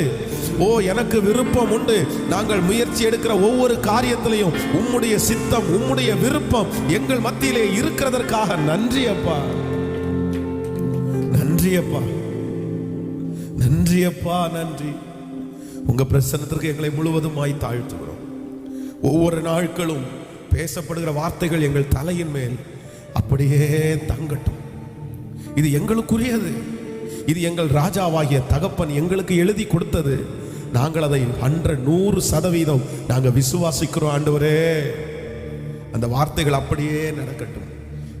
ஓ எனக்கு விருப்பம் உண்டு. நாங்கள் முயற்சி எடுக்கிற ஒவ்வொரு காரியத்திலையும் உம்முடைய சித்தம், உம்முடைய விருப்பம் எங்கள் மத்தியிலே இருக்கிறதற்காக நன்றி அப்பா, நன்றி அப்பா, நன்றி அப்பா, நன்றி. உங்க பிரசன்னத்திற்கு எங்களை முழுவதுமாய் தாழ்த்துகிறோம். ஒவ்வொரு நாட்களும் பேசப்படுகிற வார்த்தைகள் எங்கள் தலையின் மேல் அப்படியே தங்கட்டும். இது எங்களுக்குரியது, இது எங்கள் ராஜாவாகிய தகப்பன் எங்களுக்கு எழுதி கொடுத்தது. நாங்கள் அதை 100% நாங்கள் விசுவாசிக்கிறோம் ஆண்டவரே. அந்த வார்த்தைகள் அப்படியே நடக்கட்டும்.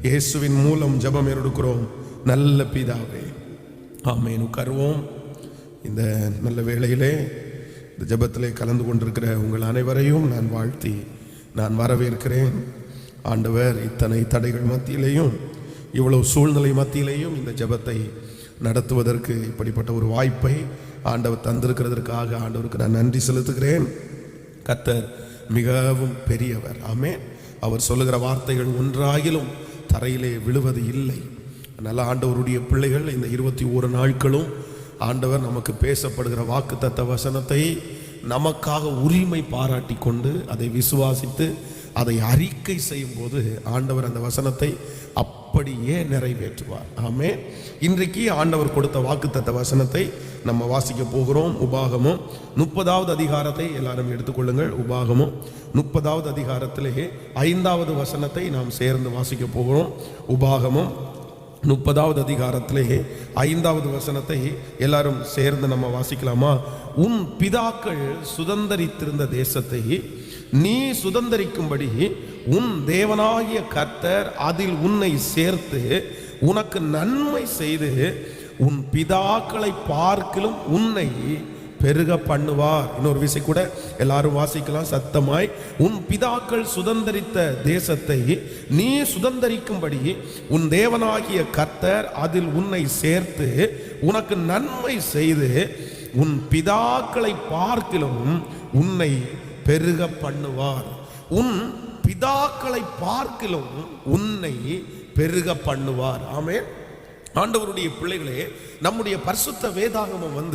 இயேசுவின் மூலம் ஜெபம் எடுக்கிறோம் நல்ல பிதாவே, ஆமென். உட்காருவோம். இந்த நல்ல வேளையிலே இந்த ஜெபத்திலே கலந்து கொண்டிருக்கிற உங்கள் அனைவரையும் நான் வாழ்த்தி நான் வரவேற்கிறேன். ஆண்டவர் இத்தனை தடைகள் மத்தியிலேயும் இவ்வளவு சூழ்நிலை மத்தியிலேயும் இந்த ஜெபத்தை நடத்துவதற்கு இப்படிப்பட்ட ஒரு வாய்ப்பை ஆண்டவர் தந்திருக்கிறதற்காக ஆண்டவருக்கு நான் நன்றி செலுத்துகிறேன். கர்த்தர் மிகவும் பெரியவர். ஆமென். அவர் சொல்லுகிற வார்த்தைகள் ஒன்றாகிலும் தரையிலே விழுவது இல்லை. அதனால் ஆண்டவருடைய பிள்ளைகள் இந்த 21 நாட்களும் ஆண்டவர் நமக்கு பேசப்படுகிற வாக்குத்தத்த வசனத்தை நமக்காக உரிமை பாராட்டி கொண்டு அதை விசுவாசித்து அதை அறிக்கை செய்யும் போது ஆண்டவர் அந்த வசனத்தை அப்படியே நிறைவேற்றுவார். ஆமென். இன்றைக்கு ஆண்டவர் கொடுத்த வாக்குத்தத்த வசனத்தை நம்ம வாசிக்க போகிறோம். உபாகமம் 30வது அதிகாரத்தை எல்லாரும் எடுத்துக்கொள்ளுங்கள். உபாகமம் 30வது அதிகாரத்திலே 5வது வசனத்தை நாம் சேர்ந்து வாசிக்க போகிறோம். உபாகமம் 30வது அதிகாரத்திலே 5வது வசனத்தை எல்லாரும் சேர்ந்து நம்ம வாசிக்கலாமா? உன் பிதாக்கள் சுதந்தரித்திருந்த தேசத்தை நீ சுதந்தரிக்கும்படி உன் தேவனாகிய கர்த்தர் அதில் உன்னை சேர்த்து உனக்கு நன்மை செய்து உன் பிதாக்களை பார்க்கிலும் உன்னை பெருக பண்ணுவார். இன்னொரு விஷயம் கூட எல்லாரும் வாசிக்கலாம் சத்தமாய். உன் பிதாக்கள் சுதந்தரித்த தேசத்தை நீ சுதந்தரிக்கும்படி உன் தேவனாகிய கர்த்தர் அதில் உன்னை சேர்த்து உனக்கு நன்மை செய்து உன் பிதாக்களை பார்க்கிலும் உன்னை பெருக பண்ணுவார். உன் பிதாக்களை பார்க்கிலும் உன்னை பெருக பண்ணுவார். ஆமென். ஆண்டவருடைய பிள்ளைகளே, நம்முடைய பரிசுத்த வேதாகமம்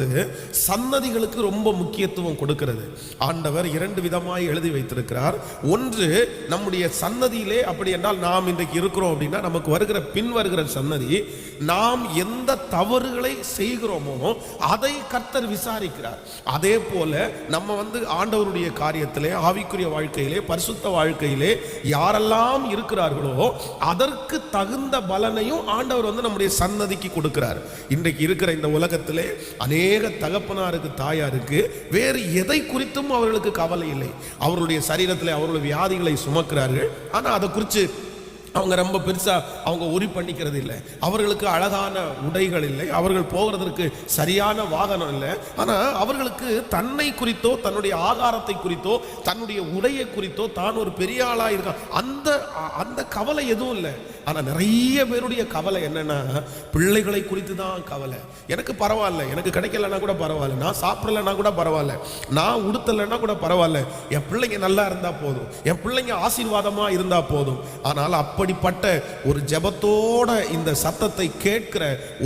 சன்னதிகளுக்கு ரொம்ப முக்கியத்துவம் கொடுக்கிறது. ஆண்டவர் 2 விதமாய் எழுதி வைத்திருக்கிறார். ஒன்று, நம்முடைய சன்னதியிலே, அப்படி என்றால் நாம் இன்றைக்கு இருக்கிறோம் அப்படின்னா நமக்கு வருகிற பின் வருகிற சன்னதி, நாம் எந்த தவறுகளை செய்கிறோமோ அதை கர்த்தர் விசாரிக்கிறார். அதே போல நம்ம ஆண்டவருடைய காரியத்திலே, ஆவிக்குரிய வாழ்க்கையிலே, பரிசுத்த வாழ்க்கையிலே யாரெல்லாம் இருக்கிறார்களோ அதற்கு தகுந்த பலனையும் ஆண்டவர் நம்முடைய சன்னதிக்கு கொடுக்கிறார். இன்றைக்கு இருக்கிற இந்த உலகத்திலே அநேக தகப்பனாருக்கு, தாயாருக்கு வேறு எதை குறித்தும் அவர்களுக்கு கவலை இல்லை. அவர்களுடைய சரீரத்திலே அவர்களுடைய வியாதிகளை சுமக்கிறார்கள். ஆனால் அதை குறித்து அவங்க ரொம்ப பெருசா அவங்க உரி பண்ணிக்கிறது இல்லை. அவர்களுக்கு அழகான உடைகள் இல்லை, அவர்கள் போகிறதற்கு சரியான வாகனம் இல்லை. ஆனால் அவர்களுக்கு தன்னை குறித்தோ, தன்னுடைய ஆகாரத்தை குறித்தோ, தன்னுடைய உடையை குறித்தோ, தான் ஒரு பெரிய ஆளாக இருக்கான் அந்த கவலை எதுவும் இல்லை. ஆனால் நிறைய பேருடைய கவலை என்னன்னா, பிள்ளைகளை குறித்து தான் கவலை. எனக்கு பரவாயில்ல, எனக்கு கிடைக்கலன்னா கூட பரவாயில்ல, நான் சாப்பிடலன்னா கூட பரவாயில்ல, நான் உடுத்தலைன்னா கூட பரவாயில்ல, என் பிள்ளைங்க நல்லா இருந்தா போதும், என் பிள்ளைங்க ஆசீர்வாதமா இருந்தா போதும். ஆனால் அப்படிப்பட்ட ஒரு ஜெபத்தோட இந்த சத்தத்தை கேட்கிற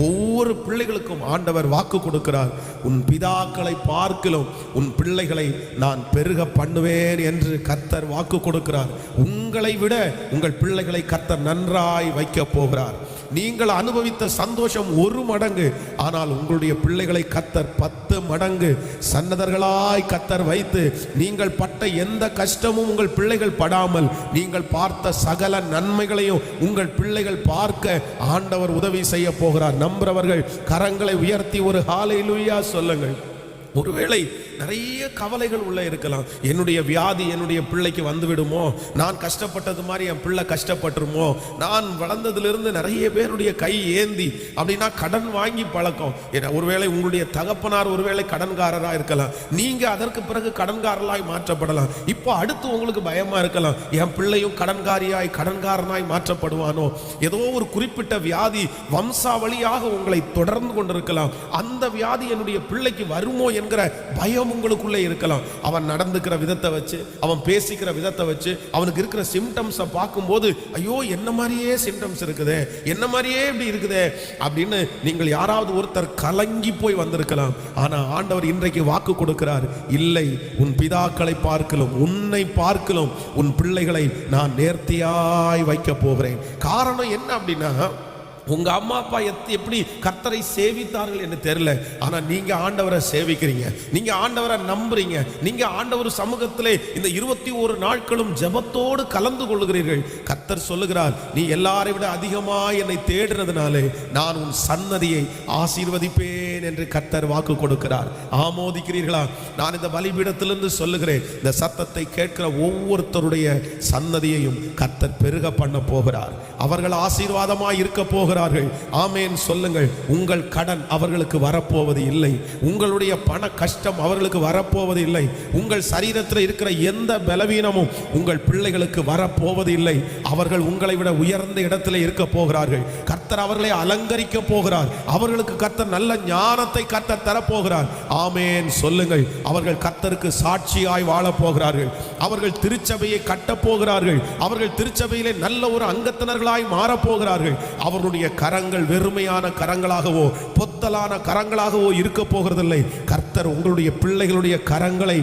ஒவ்வொரு பிள்ளைகளுக்கும் ஆண்டவர் வாக்கு கொடுக்கிறார். உன் பிதாக்களை பார்க்கிலும் உன் பிள்ளைகளை நான் பெருக பண்ணுவேன் என்று கர்த்தர் வாக்கு கொடுக்கிறார். உங்களை விட உங்கள் பிள்ளைகளை கர்த்தர் நன்றாய் வைக்க போகிறார். நீங்கள் அனுபவித்த சந்தோஷம் 1 மடங்கு, ஆனால் உங்களுடைய பிள்ளைகளை கர்த்தர் 10 மடங்கு சன்னதர்களாய் கர்த்தர் வைத்து, நீங்கள் பட்ட எந்த கஷ்டமும் உங்கள் பிள்ளைகள் படாமல், நீங்கள் பார்த்த சகல நன்மைகளையும் உங்கள் பிள்ளைகள் பார்க்க ஆண்டவர் உதவி செய்ய போகிறார். நம்புறவர்கள் கரங்களை உயர்த்தி ஒரு ஹல்லேலூயா சொல்லுங்கள். ஒருவேளை நிறைய கவலைகள் உள்ள இருக்கலாம். என்னுடைய வியாதி என்னுடைய பிள்ளைக்கு வந்துவிடுமோ, நான் கஷ்டப்பட்டது மாதிரி என் பிள்ளை கஷ்டப்பட்டுருமோ, நான் வளர்ந்ததிலிருந்து நிறைய பேருடைய கை ஏந்தி அப்படின்னா கடன் வாங்கி பழக்கம். ஒருவேளை உங்களுடைய தகப்பனார் ஒருவேளை கடன்காரராக இருக்கலாம், நீங்க அதற்கு பிறகு கடன்காரராய் மாற்றப்படலாம். இப்போ அடுத்து உங்களுக்கு பயமா இருக்கலாம், என் பிள்ளையும் கடன்காரனாய் மாற்றப்படுவானோ. ஏதோ ஒரு குறிப்பிட்ட வியாதி வம்சாவளியாக உங்களை தொடர்ந்து கொண்டிருக்கலாம். அந்த வியாதி என்னுடைய பிள்ளைக்கு வருமோ என்கிற பயம் உங்களுக்குள்ளே இருக்கலாம். அவன் நடந்துக்கிற விதத்தை வச்சு, அவன் பேசிக்கிற விதத்தை வச்சு, அவனுக்கு இருக்கிற சிம்டம்ஸை பார்க்கும்போது, ஐயோ என்ன மாதிரியே சிம்டம்ஸ் இருக்குதே, என்ன மாதிரியே இப்படி இருக்குதே அப்படின்னு நீங்கள் யாராவது ஒருத்தர் கலங்கி போய் வந்திருக்கலாம். ஆனால் ஆண்டவர் இன்றைக்கு வாக்கு கொடுக்கிறார், இல்லை, உன் பிதாக்களை பார்க்கலும் உன்னை பார்க்கலும் உன் பிள்ளைகளை நான் நேர்த்தியாய் வைக்க போகிறேன். காரணம் என்ன அப்படின்னா, உங்க அம்மா அப்பா எப்படி கர்த்தரை சேவித்தார்கள் என்று தெரியல, ஆனா நீங்க ஆண்டவரை சேவிக்கிறீங்க, நீங்க ஆண்டவரை நம்புறீங்க, நீங்க ஆண்டவர் சமூகத்திலே இந்த 21 நாட்களும் ஜெபத்தோடு கலந்து கொள்ளுகிறீர்கள். கர்த்தர் சொல்லுகிறார், நீ எல்லாரை விட அதிகமாக என்னை தேடுறதுனாலே நான் உன் சன்னதியை ஆசீர்வதிப்பேன் என்று கர்த்தர் வாக்கு கொடுக்கிறார். ஆமோதிக்கிறீர்களா? நான் இந்த பலிபீடத்திலிருந்து சொல்லுகிறேன், இந்த சத்தத்தை கேட்கிற ஒவ்வொருத்தருடைய சன்னதியையும் கர்த்தர் பெருக பண்ண போகிறார். அவர்கள் ஆசீர்வாதமாய் இருக்க போகிறார்கள். ஆமேன் சொல்லுங்கள். உங்கள் கடன் அவர்களுக்கு வரப்போவது இல்லை. உங்களுடைய பண கஷ்டம் அவர்களுக்கு வரப்போவது இல்லை. உங்கள் சரீரத்தில் இருக்கிற எந்த பலவீனமும் உங்கள் பிள்ளைகளுக்கு வரப்போவது இல்லை. அவர்கள் உங்களை விட உயர்ந்த இடத்துல இருக்க போகிறார்கள். கர்த்தர் அவர்களை அலங்கரிக்க போகிறார். அவர்களுக்கு கர்த்தர் நல்ல ஞானத்தை கர்த்தர் தரப்போகிறார். ஆமேன் சொல்லுங்கள். அவர்கள் கர்த்தருக்கு சாட்சியாய் வாழ போகிறார்கள். அவர்கள் திருச்சபையை கட்டப் போகிறார்கள். அவர்கள் திருச்சபையிலே நல்ல ஒரு அங்கத்தினர்களாய் மாறப்போகிறார்கள். அவருடைய கரங்கள் வெறுமையான கரங்களாகவோ பொத்தலான கரங்களாகவோ இருக்க போகிறதில்லை. கர்த்தர் உங்களுடைய பிள்ளைகளுடைய கரங்களை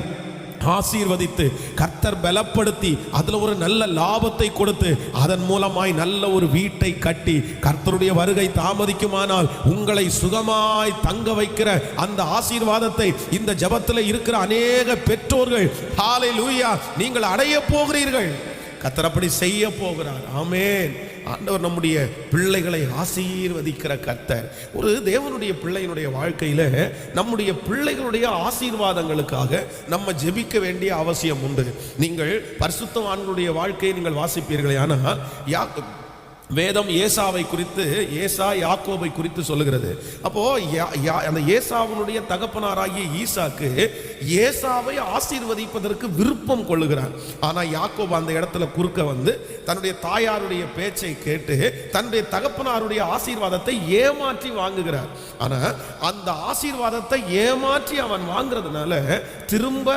ஆசீர்வதித்து கர்த்தர் பலப்படுத்தி அதுல ஒரு நல்ல லாபத்தை கொடுத்து அதன் மூலமாய் நல்ல ஒரு வீட்டை கட்டி கர்த்தருடைய வருகை தாமதிக்குமானால் உங்களை சுகமாய் தங்க வைக்கிற அந்த ஆசீர்வாதத்தை இந்த ஜெபத்தில் இருக்கிற அநேக பெற்றோர்கள் ஹல்லேலூயா நீங்கள் அடைய போகிறீர்கள். கர்த்தர் அப்படி செய்ய போகிறார். ஆமென். ஆண்டவர் நம்முடைய பிள்ளைகளை ஆசீர்வதிக்கிற கர்த்தர். ஒரு தேவனுடைய பிள்ளையினுடைய வாழ்க்கையில நம்முடைய பிள்ளைகளுடைய ஆசீர்வாதங்களுக்காக நம்ம ஜெபிக்க வேண்டிய அவசியம் உண்டு. நீங்கள் பரிசுத்தவான்களுடைய வாழ்க்கையை நீங்கள் வாசிப்பீர்களே, ஆனால் வேதம் ஏசாவை குறித்து, ஏசா யாக்கோபை குறித்து சொல்லுகிறது. அப்போ அந்த ஏசாவுடைய தகப்பனாராகிய ஈசாக்கு ஏசாவை ஆசீர்வதிப்பதற்கு விருப்பம் கொள்ளுகிறார். ஆனா யாக்கோபு அந்த இடத்துல குறுக்க வந்து தன்னுடைய தாயாருடைய பேச்சை கேட்டு தன்னுடைய தகப்பனாருடைய ஆசீர்வாதத்தை ஏமாற்றி வாங்குகிறார். ஆனா அந்த ஆசீர்வாதத்தை ஏமாற்றி அவன் வாங்குறதுனால திரும்ப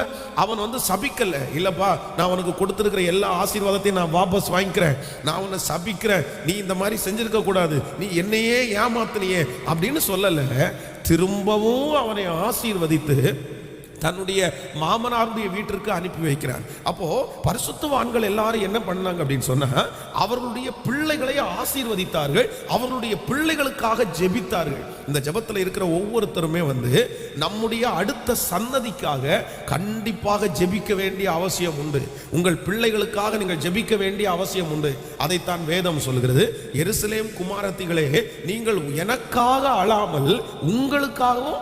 அவன் வந்து சபிக்கல. இல்லப்பா, நான் உனக்கு கொடுத்திருக்கிற எல்லா ஆசீர்வாதத்தையும் நான் வாபஸ் வாங்கிக்கிறேன், நான் உன்னை சபிக்கிறேன், நீ இந்த மாதிரி செஞ்சிருக்க கூடாது, நீ என்னையே ஏமாத்தினியே அப்படின்னு சொல்லல. திரும்பவும் அவனை ஆசீர்வதித்து தன்னுடைய மாமனாருடைய வீட்டிற்கு அனுப்பி வைக்கிறார். அப்போ பரிசுத்தவான்கள் எல்லாரும் என்ன பண்ணாங்க அப்படின்னு சொன்னா, அவர்களுடைய பிள்ளைகளை ஆசீர்வதித்தார்கள், அவர்களுடைய பிள்ளைகளுக்காக ஜெபித்தார்கள். இந்த ஜெபத்தில் இருக்கிற ஒவ்வொருத்தருமே வந்து நம்முடைய அடுத்த சன்னதிக்காக கண்டிப்பாக ஜெபிக்க வேண்டிய அவசியம் உண்டு. உங்கள் பிள்ளைகளுக்காக நீங்கள் ஜெபிக்க வேண்டிய அவசியம் உண்டு. அதைத்தான் வேதம் சொல்கிறது. எருசலேம் குமாரத்திகளே, நீங்கள் எனக்காக அழாமல் உங்களுக்காகவும்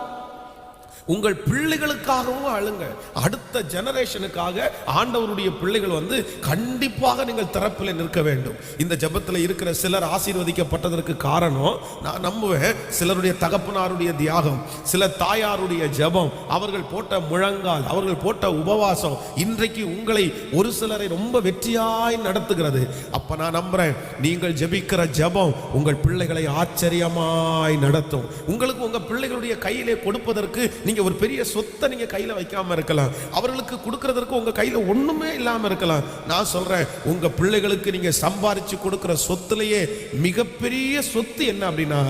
உங்கள் பிள்ளைகளுக்காகவும் அழுங்க. அடுத்த ஜெனரேஷனுக்காக ஆண்டவருடைய பிள்ளைகள் வந்து கண்டிப்பாக நீங்கள் தரப்பில் நிற்க வேண்டும். இந்த ஜெபத்தில் இருக்கிற சிலர் ஆசீர்வதிக்கப்பட்டதற்கு காரணம் நான் நம்புவேன், சிலருடைய தகப்பனாருடைய தியாகம், சில தாயாருடைய ஜெபம், அவர்கள் போட்ட முழங்கால், அவர்கள் போட்ட உபவாசம் இன்றைக்கு உங்களை ஒரு சிலரை ரொம்ப வெற்றியாய் நடத்துகிறது. அப்ப நான் நம்புறேன், நீங்கள் ஜெபிக்கிற ஜெபம் உங்கள் பிள்ளைகளை ஆச்சரியமாய் நடத்தும். உங்களுக்கு உங்க பிள்ளைகளுடைய கையிலே கொடுப்பதற்கு நீங்க ஒரு பெரிய சொத்தை நீங்க கையில வைக்காம இருக்கலாம், அவர்களுக்கு கொடுக்கிறதற்கு உங்க கையில ஒண்ணுமே இல்லாம இருக்கலாம். நான் சொல்றேன், உங்க பிள்ளைகளுக்கு நீங்க சம்பாரிச்சு கொடுக்கிற சொத்துலயே மிகப்பெரிய சொத்து என்ன அப்படின்னா,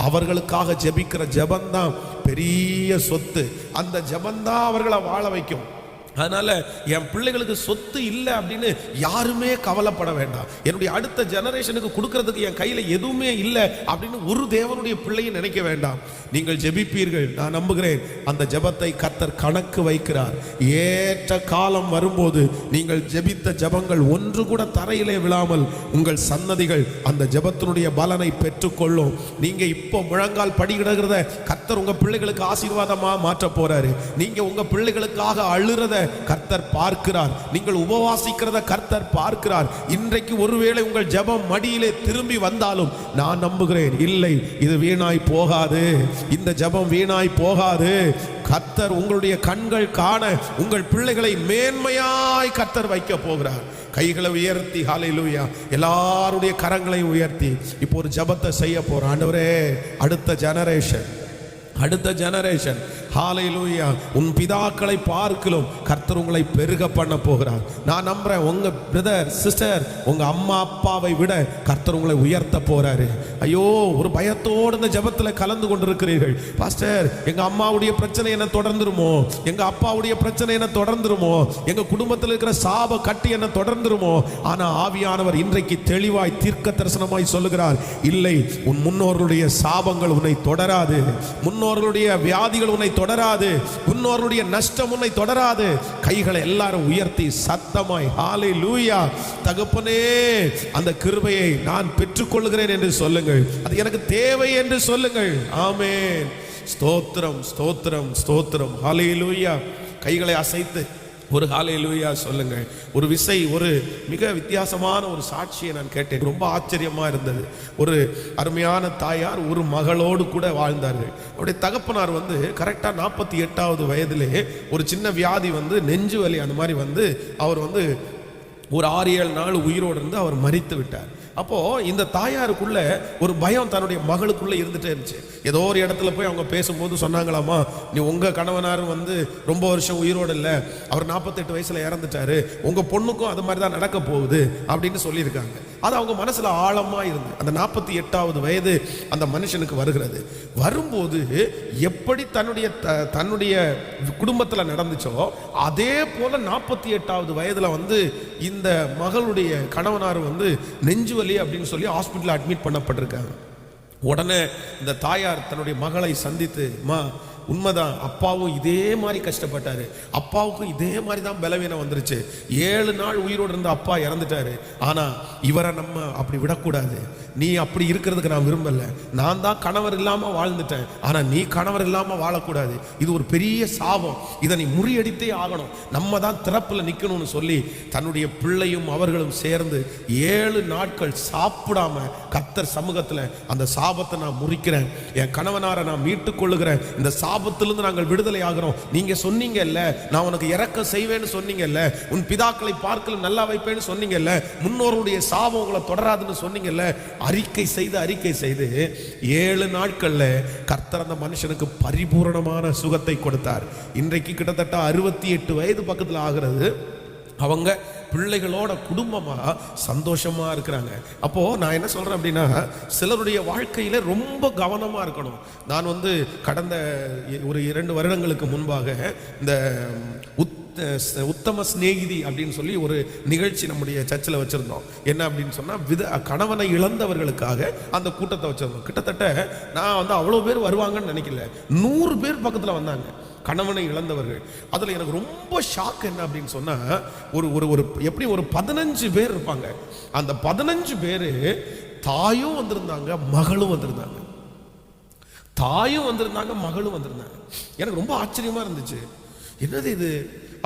அவர்களுக்காக ஜெபிக்கிற ஜெபந்தான் பெரிய சொத்து. அந்த ஜெபந்தான் அவர்களை வாழ வைக்கும். அதனால என் பிள்ளைகளுக்கு சொத்து இல்லை அப்படின்னு யாருமே கவலைப்பட வேண்டாம். என்னுடைய அடுத்த ஜெனரேஷனுக்கு கொடுக்கறதுக்கு என் கையில எதுவுமே இல்லை அப்படின்னு ஒரு தேவனுடைய பிள்ளையை நினைக்க வேண்டாம். நீங்கள் ஜெபிப்பீர்கள், நான் நம்புகிறேன். அந்த ஜெபத்தை கர்த்தர் கணக்கு வைக்கிறார். ஏற்ற காலம் வரும்போது நீங்கள் ஜெபித்த ஜெபங்கள் ஒன்று கூட தரையிலே விழாமல் உங்கள் சன்னதிகள் அந்த ஜெபத்தினுடைய பலனை பெற்றுக்கொள்ளும். நீங்க இப்போ முழங்கால் படிக்கிடுகிறத கர்த்தர் உங்க பிள்ளைகளுக்கு ஆசீர்வாதமா மாற்ற போறாரு. நீங்க உங்க பிள்ளைகளுக்காக அழுறத கர்த்தர் பார்க்கிறார். நீங்கள் உபவாசிக்கிறத கர்த்தர் பார்க்கிறார். இன்றைக்கு ஒருவேளை உங்கள் ஜெபம் மடியிலே திரும்பி வந்தாலும் நான் நம்புகிறேன், இல்லை, இது வீணாய் போகாது, இந்த ஜெபம் வீணாய் போகாது. கர்த்தர் உங்களுடைய கண்கள் காண உங்கள் பிள்ளைகளை மேன்மையாய் கர்த்தர் வைக்க போகிறார். கைகளை உயர்த்தி ஹல்லேலூயா, எல்லாருடைய கரங்களை உயர்த்தி இப்போ ஒரு ஜெபத்தை செய்ய போறோம். ஆண்டவரே, அடுத்த ஜெனரேஷன் ஹல்லேலூயா, உன் பிதாக்களை பார்க்கலும் கர்த்தர் உங்களை பெருக பண்ண போகிறார். நான் நம்புறேன், உங்க பிரதர் சிஸ்டர், உங்க அம்மா அப்பாவை விட கர்த்தர் உங்களை உயர்த்த போறாரு. ஐயோ, ஒரு பயத்தோடு இந்த ஜெபத்தில் கலந்து கொண்டிருக்கிறீர்கள். பாஸ்டர், எங்க அம்மாவுடைய பிரச்சனை என்ன தொடர்ந்துருமோ, எங்க அப்பாவுடைய பிரச்சனை என்ன தொடர்ந்துருமோ, எங்க குடும்பத்தில் இருக்கிற சாப கட்டி என்ன தொடர்ந்துருமோ. ஆனா ஆவியானவர் இன்றைக்கு தெளிவாய் தீர்க்க தரிசனமாய் சொல்லுகிறார், இல்லை, உன் முன்னோர்களுடைய சாபங்கள் உன்னை தொடராது, முன்னோர்களுடைய வியாதிகள் உன்னை தொடராது, முன்னோர்களுடைய நஷ்டம் உன்னை தொடராது. கைகளை எல்லாரும் உயர்த்தி சத்தமாய் ஹல்லேலூயா, தகப்பனே, அந்த கிருபையை நான் பெற்றுக்கொள்கிறேன் என்று சொல்லுங்கள். அது எனக்கு தேவை என்று சொல்லுங்கள். ஆமென். ஸ்தோத்திரம், ஸ்தோத்திரம், ஸ்தோத்திரம். ஹல்லேலூயா. கைகளை அசைத்து ஒரு ஹல்லேலூயா சொல்லுங்கள். ஒரு விசை ஒரு மிக வித்தியாசமான ஒரு சாட்சியை நான் கேட்டேன். ரொம்ப ஆச்சரியமா இருந்தது. ஒரு அருமையான தாயார் ஒரு மகளோடு கூட வாழ்ந்தார்கள். அவருடைய தகப்பனார் வந்து கரெக்டாக 48வது வயதிலே ஒரு சின்ன வியாதி வந்து நெஞ்சு வலி அந்த மாதிரி வந்து அவர் வந்து ஒரு 6-7 நாள் உயிரோடு இருந்து அவர் மரித்து விட்டார். அப்போ இந்த தாயாருக்குள்ள ஒரு பயம் தன்னுடைய மகளுக்குள்ள இருந்துட்டே இருந்துச்சு. ஏதோ ஒரு இடத்துல போய் அவங்க பேசும்போது சொன்னாங்களாமா, நீ உங்க கணவனார் வந்து ரொம்ப வருஷம் உயிரோடு இல்லை, அவர் 48 வயசுல இறந்துட்டாரு, உங்க பொண்ணுக்கும் அது மாதிரி தான் நடக்க போகுது அப்படின்னு சொல்லியிருக்காங்க. அது அவங்க மனசுல ஆழமா இருந்து அந்த 48வது வயது அந்த மனுஷனுக்கு வருகிறது. வரும்போது எப்படி தன்னுடைய குடும்பத்துல நடந்துச்சோ அதே போல 48வது வயதுல வந்து இந்த மகளுடைய கணவனார் வந்து நெஞ்சு வலி அப்படின்னு சொல்லி ஹாஸ்பிட்டல் அட்மிட் பண்ணப்பட்டிருக்காங்க. உடனே இந்த தாயார் தன்னுடைய மகளை சந்தித்து, உண்மைதான், அப்பாவும் இதே மாதிரி கஷ்டப்பட்டாரு, அப்பாவுக்கும் இதே மாதிரி தான் பலவீனம் வந்துருச்சு, 7 நாள் உயிரோடு இருந்த அப்பா இறந்துட்டாரு, ஆனா இவரை நம்ம அப்படி விடக்கூடாது, நீ அப்படி இருக்கிறதுக்கு நான் விரும்பல, நான் தான் கணவர் இல்லாம வாழ்ந்துட்டேன், ஆனா நீ கணவர் இல்லாம வாழக்கூடாது, இது ஒரு பெரிய சாபம், இதை நீ முறியடித்தே ஆகணும், நம்ம தான் திறப்புல நிக்கணும்னு சொல்லி தன்னுடைய பிள்ளையும் அவர்களும் சேர்ந்து 7 நாட்கள் சாப்பிடாம கர்த்தர் சமூகத்துல அந்த சாபத்தை நான் முறிக்கிறேன், என் கணவனாரை நான் மீட்டுக் கொள்ளுகிறேன், இந்த சாபத்திலிருந்து நாங்கள் விடுதலை ஆகிறோம், நீங்க சொன்னீங்கல்ல நான் உனக்கு இறக்க செய்வேன்னு சொன்னீங்கல்ல, உன் பிதாக்களை பார்க்கல நல்லா வைப்பேன்னு சொன்னீங்கல்ல, முன்னோருடைய சாபம் உங்களை தொடராதுன்னு சொன்னீங்கல்ல, அறிக்கை செய்து 7 நாட்கள்ல கர்த்தர் அந்த மனுஷனுக்கு பரிபூரணமான சுகத்தை கொடுத்தார். இன்றைக்கு கிட்டத்தட்ட 68 வயது பக்கத்தில் ஆகிறது. அவங்க பிள்ளைகளோட குடும்பமா சந்தோஷமா இருக்கிறாங்க. அப்போ நான் என்ன சொல்றேன் அப்படின்னா, சிலருடைய வாழ்க்கையில ரொம்ப கவனமா இருக்கணும். நான் வந்து கடந்த ஒரு 2 வருடங்களுக்கு முன்பாக இந்த உத்தம சிநேகிதி அப்படின்னு சொல்லி ஒரு நிகழ்ச்சி நம்முடைய சர்ச்சில் வச்சிருந்தோம். என்ன அப்படின்னு சொன்னா, கணவனை இழந்தவர்களுக்காக அந்த கூட்டத்தை வச்சிருந்தோம். கிட்டத்தட்ட நான் வந்து அவ்வளோ பேர் வருவாங்கன்னு நினைக்கல, 100 பேர் பக்கத்தில் வந்தாங்க, கணவனை இழந்தவர்கள். அதில் எனக்கு ரொம்ப ஷாக் என்ன அப்படின்னு சொன்னா, ஒரு எப்படி ஒரு 15 பேர் இருப்பாங்க. அந்த 15 பேர் தாயும் வந்திருந்தாங்க, மகளும் வந்திருந்தாங்க, தாயும் வந்திருந்தாங்க, மகளும் வந்திருந்தாங்க. எனக்கு ரொம்ப ஆச்சரியமா இருந்துச்சு, என்னது இது.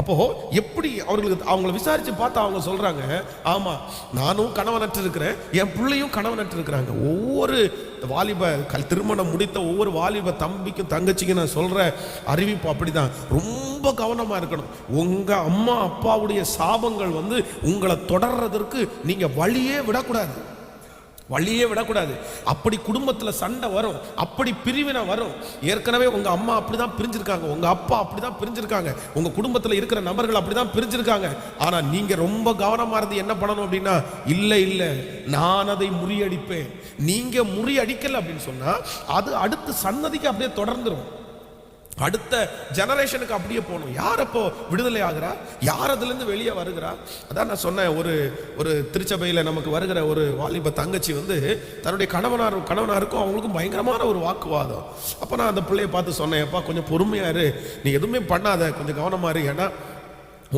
அப்போ எப்படி அவங்களை விசாரிச்சு பார்த்தா அவங்க சொல்றாங்க, ஆமா நானும் கணவனற்று இருக்கிறேன், என் பிள்ளையும் கணவனற்று இருக்கிறாங்க. ஒவ்வொரு வாலிப திருமணம் முடித்த ஒவ்வொரு வாலிப தம்பிக்கும் தங்கச்சிக்கும் நான் சொல்ற அறிவிப்பு அப்படிதான், ரொம்ப கவனமா இருக்கணும். உங்க அம்மா அப்பாவுடைய சாபங்கள் வந்து உங்களை தொடர்றதற்கு நீங்க வழியே விடக்கூடாது. அப்படி குடும்பத்துல சண்டை வரும், அப்படி பிரிவினை வரும். ஏற்கனவே உங்க அம்மா அப்படிதான் பிரிஞ்சிருக்காங்க, உங்க அப்பா அப்படிதான் பிரிஞ்சிருக்காங்க, உங்க குடும்பத்துல இருக்கிற நபர்கள் அப்படிதான் பிரிஞ்சிருக்காங்க. ஆனா நீங்க ரொம்ப கவனமா இருந்து என்ன பண்ணணும் அப்படின்னா, இல்ல நான் அதை முறியடிப்பேன். நீங்க முறியடிக்கல அப்படின்னு சொன்னா அது அடுத்த சன்னதிக்கு அப்படியே தொடர்ந்துரும், அடுத்த ஜெனரேஷனுக்கு அப்படியே போகணும். யார் அப்போ விடுதலை ஆகிறா, யார் அதுலேருந்து வெளியே வருகிறா? அதான் நான் சொன்னேன், ஒரு திருச்சபையில் நமக்கு வருகிற ஒரு வாலிப தங்கச்சி வந்து தன்னுடைய கணவனாருக்கும் அவங்களுக்கும் பயங்கரமான ஒரு வாக்குவாதம். அப்போ நான் அந்த பிள்ளையை பார்த்து சொன்னேன், அப்பா கொஞ்சம் பொறுமையா இரு, நீ எதுவுமே பண்ணாத, கொஞ்சம் கவனமா இரு. ஏன்னா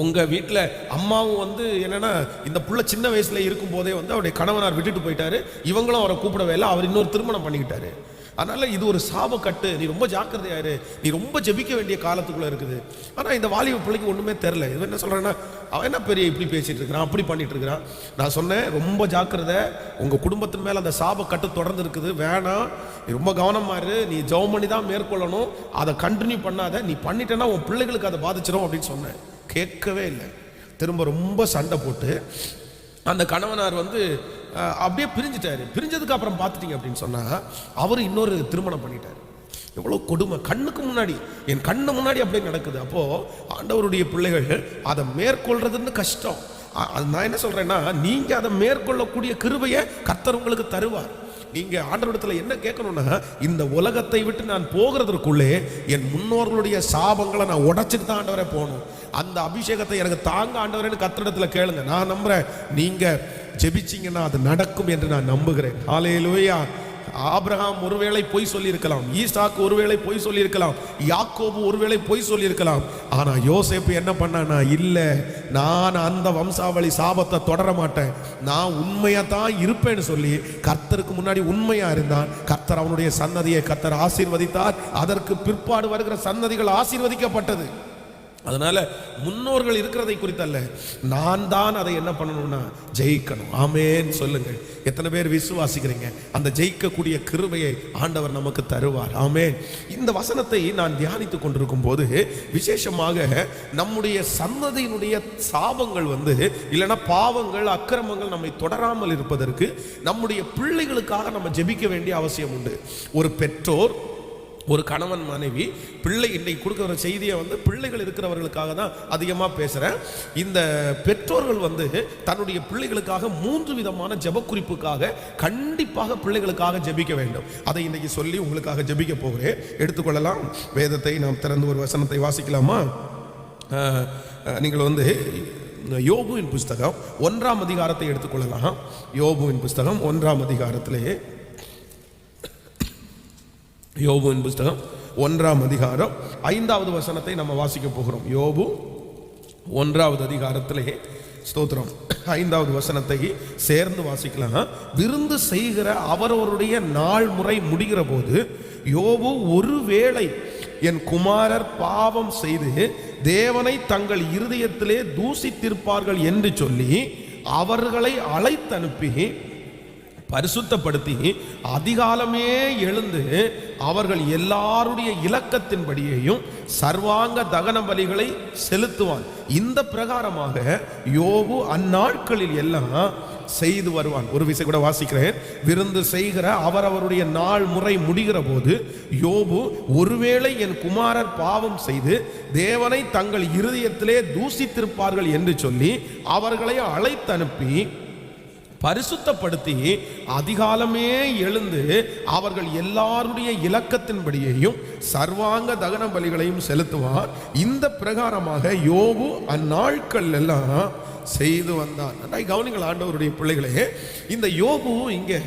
உங்க வீட்டில் அம்மாவும் வந்து என்னன்னா, இந்த புள்ள சின்ன வயசுல இருக்கும் போதே வந்து அவருடைய கணவனார் விட்டுட்டு போயிட்டாரு, இவங்களும் அவரை கூப்பிடவே இல்லை, அவர் இன்னொரு திருமணம் பண்ணிக்கிட்டாரு. அதனால இது ஒரு சாபக்கட்டு, நீ ரொம்ப ஜாக்கிரதையாரு, நீ ரொம்ப ஜெபிக்க வேண்டிய காலத்துக்குள்ள இருக்குது. ஆனா இந்த வாலிப பிள்ளைக்கு ஒண்ணுமே தெரியல. இது என்ன சொல்றேன்னா, அவன் என்ன பெரிய இப்படி பேசிட்டு இருக்கிறான், அப்படி பண்ணிட்டு இருக்கிறான். நான் சொன்னேன், ரொம்ப ஜாக்கிரதை, உங்க குடும்பத்தின் மேல அந்த சாபக்கட்டு தொடர்ந்து இருக்குது, வேணாம், நீ ரொம்ப கவனமா இரு, நீ ஜெபம் பண்ணி தான் மேற்கொள்ளணும், அதை கண்டினியூ பண்ணாத, நீ பண்ணிட்டேன்னா உன் பிள்ளைகளுக்கு அதை பாதிச்சிடும் அப்படின்னு சொன்னேன். கேட்கவே இல்லை. திரும்ப ரொம்ப சண்டை போட்டு அந்த கணவனார் வந்து அப்படியே பிரிஞ்சிட்டாரு. பிரிஞ்சதுக்கு அப்புறம் பார்த்துட்டீங்க அப்படின்னு சொன்னா, அவர் இன்னொரு திருமணம் பண்ணிட்டாரு. எவ்வளோ கொடுமை, கண்ணுக்கு முன்னாடி, என் கண்ணு முன்னாடி அப்படியே நடக்குது. அப்போ ஆண்டவருடைய பிள்ளைகள் அதை மேற்கொள்றதுன்னு கஷ்டம். நான் என்ன சொல்றேன்னா, நீங்க அதை மேற்கொள்ளக்கூடிய கிருபையை கர்த்தர் உங்களுக்கு தருவார். நீங்க ஆண்டவரிடத்துல என்ன கேட்கணும்னா, இந்த உலகத்தை விட்டு நான் போகிறதுக்குள்ளே என் முன்னோர்களுடைய சாபங்களை நான் உடைச்சிட்டு தான் ஆண்டவரே போகணும், அந்த அபிஷேகத்தை எனக்கு தாங்க ஆண்டவரேன்னு கர்த்தரிடத்துல கேளுங்க. நான் நம்புறேன், நீங்க ஜெபிச்சீங்கன்னா அது நடக்கும் என்று நான் நம்புகிறேன். ஹல்லேலூயா. ஆபிரகாம் ஒருவேளை பொய் சொல்லியிருக்கலாம், ஈசாக்கு ஒருவேளை பொய் சொல்லியிருக்கலாம், யாக்கோபு ஒருவேளை பொய் சொல்லியிருக்கலாம். ஆனா யோசேப்பு என்ன பண்ணானா, இல்ல நான் அந்த வம்சாவளி சாபத்தை தொடர மாட்டேன், நான் உண்மையா தான் இருப்பேன்னு சொல்லி கர்த்தருக்கு முன்னாடி உண்மையா இருந்தான். கர்த்தர் அவனுடைய சன்னதியை கர்த்தர் ஆசீர்வதித்தார். அதற்கு பிற்பாடு வருகிற சன்னதிகள் ஆசீர்வதிக்கப்பட்டது. அதனால முன்னோர்கள் இருக்கிறதை குறித்தல்ல, நான் தான் அதை என்ன பண்ணணும்னா ஜெயிக்கணும். ஆமேன் சொல்லுங்கள். எத்தனை பேர் விசுவாசிக்கிறீங்க? அந்த ஜெயிக்கக்கூடிய கிருபையை ஆண்டவர் நமக்கு தருவார். ஆமேன். இந்த வசனத்தை நான் தியானித்துக் கொண்டிருக்கும் போது விசேஷமாக நம்முடைய சந்ததியினுடைய சாபங்கள் இல்லைன்னா பாவங்கள் அக்கிரமங்கள் நம்மை தொடராமல் இருப்பதற்கு நம்முடைய பிள்ளைகளுக்காக நம்ம ஜெபிக்க வேண்டிய அவசியம் உண்டு. ஒரு பெற்றோர், ஒரு கணவன் மனைவி, பிள்ளை, இன்னைக்கு கொடுக்குற செய்தியை பிள்ளைகள் இருக்கிறவர்களுக்காக தான் அதிகமாக பேசுகிறேன். இந்த பெற்றோர்கள் தன்னுடைய பிள்ளைகளுக்காக 3 விதமான ஜெப குறிப்புக்காக கண்டிப்பாக பிள்ளைகளுக்காக ஜெபிக்க வேண்டும். அதை இன்னைக்கு சொல்லி உங்களுக்காக ஜெபிக்க போகிறேன். எடுத்துக்கொள்ளலாம். வேதத்தை நாம் திறந்து ஒரு வசனத்தை வாசிக்கலாமா? நீங்கள் யோபுவின் புஸ்தகம் 1ஆம் அதிகாரத்தை எடுத்துக்கொள்ளலாம். யோபுவின் புஸ்தகம் 1ஆம் அதிகாரத்திலே, யோபுவின் புஸ்தகம் 1ஆம் அதிகாரம் 5வது வசனத்தை நம்ம வாசிக்க போகிறோம். யோபு 1வது அதிகாரத்திலே, ஸ்தோத்திரம், 5வது வசனத்தை சேர்ந்து வாசிக்கலாம். விருந்து செய்கிற அவரவருடைய நாள் முறை முடிகிற போது யோபு, ஒருவேளை என் குமாரர் பாவம் செய்து தேவனை தங்கள் இருதயத்திலே தூசித்திருப்பார்கள் என்று சொல்லி அவர்களை அழைத்தனுப்பி பரிசுத்தப்படுத்தி அதிகாலமே எழுந்து அவர்கள் எல்லாருடைய இலக்கத்தின்படியையும் சர்வாங்க தகன பலிகளை செலுத்துவான். இந்த பிரகாரமாக யோபு அந்நாட்களில் எல்லாம் செய்து வருவான். ஒரு விசை கூட வாசிக்கிறேன். விருந்து செய்கிற அவரவருடைய நாள் முறை முடிகிற போது யோபு, ஒருவேளை என் குமாரர் பாவம் செய்து தேவனை தங்கள் இருதயத்திலே தூசித்திருப்பார்கள் என்று சொல்லி அவர்களை அழைத்தனுப்பி பரிசுத்தப்படுத்தி அதிகாலமே எழுந்து அவர்கள் எல்லாருடைய இலக்கத்தின்படியையும் சர்வாங்க தகன பலிகளையும் செலுத்துவார். இந்த பிரகாரமாக யோபு அந்நாட்கள் எல்லாம் செய்து வந்தான். கவனிங்கள் ஆண்டவருடைய பிள்ளைகளே, இந்த யோபு இங்கே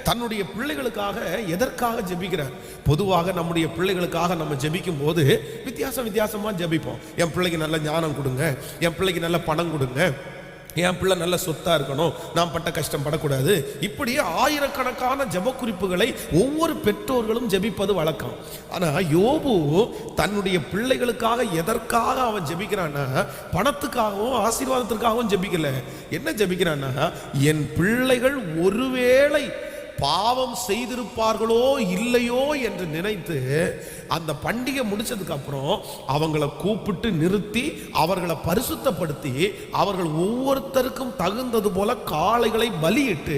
தன்னுடைய பிள்ளைகளுக்காக எதற்காக ஜெபிக்கிறார்? பொதுவாக நம்முடைய பிள்ளைகளுக்காக நம்ம ஜெபிக்கும் போது வித்தியாசமா ஜெபிப்போம். என் பிள்ளைக்கு நல்ல ஞானம் கொடுங்க, என் பிள்ளைக்கு நல்ல பணம் கொடுங்க, என் பிள்ளை நல்ல சொத்தா இருக்கணும், நான் பட்ட கஷ்டம் படக்கூடாது. இப்படி ஆயிரக்கணக்கான ஜெப குறிப்புகளை ஒவ்வொரு பெற்றோர்களும் ஜெபிப்பது வழக்கம். ஆனா யோபு தன்னுடைய பிள்ளைகளுக்காக எதற்காக அவன் ஜெபிக்கிறான்னா, பணத்துக்காகவும் ஆசீர்வாதத்திற்காகவும் ஜெபிக்கல. என்ன ஜெபிக்கிறான்னா, என் பிள்ளைகள் ஒருவேளை பாவம் செய்திருப்பார்களோ இல்லையோ என்று நினைத்து அந்த பண்டிகை முடிச்சதுக்கு அப்புறம் அவங்களை கூப்பிட்டு நிறுத்தி அவர்களை பரிசுத்தப்படுத்தி அவர்கள் ஒவ்வொருத்தருக்கும் தகுந்தது போல காளைகளை பலியிட்டு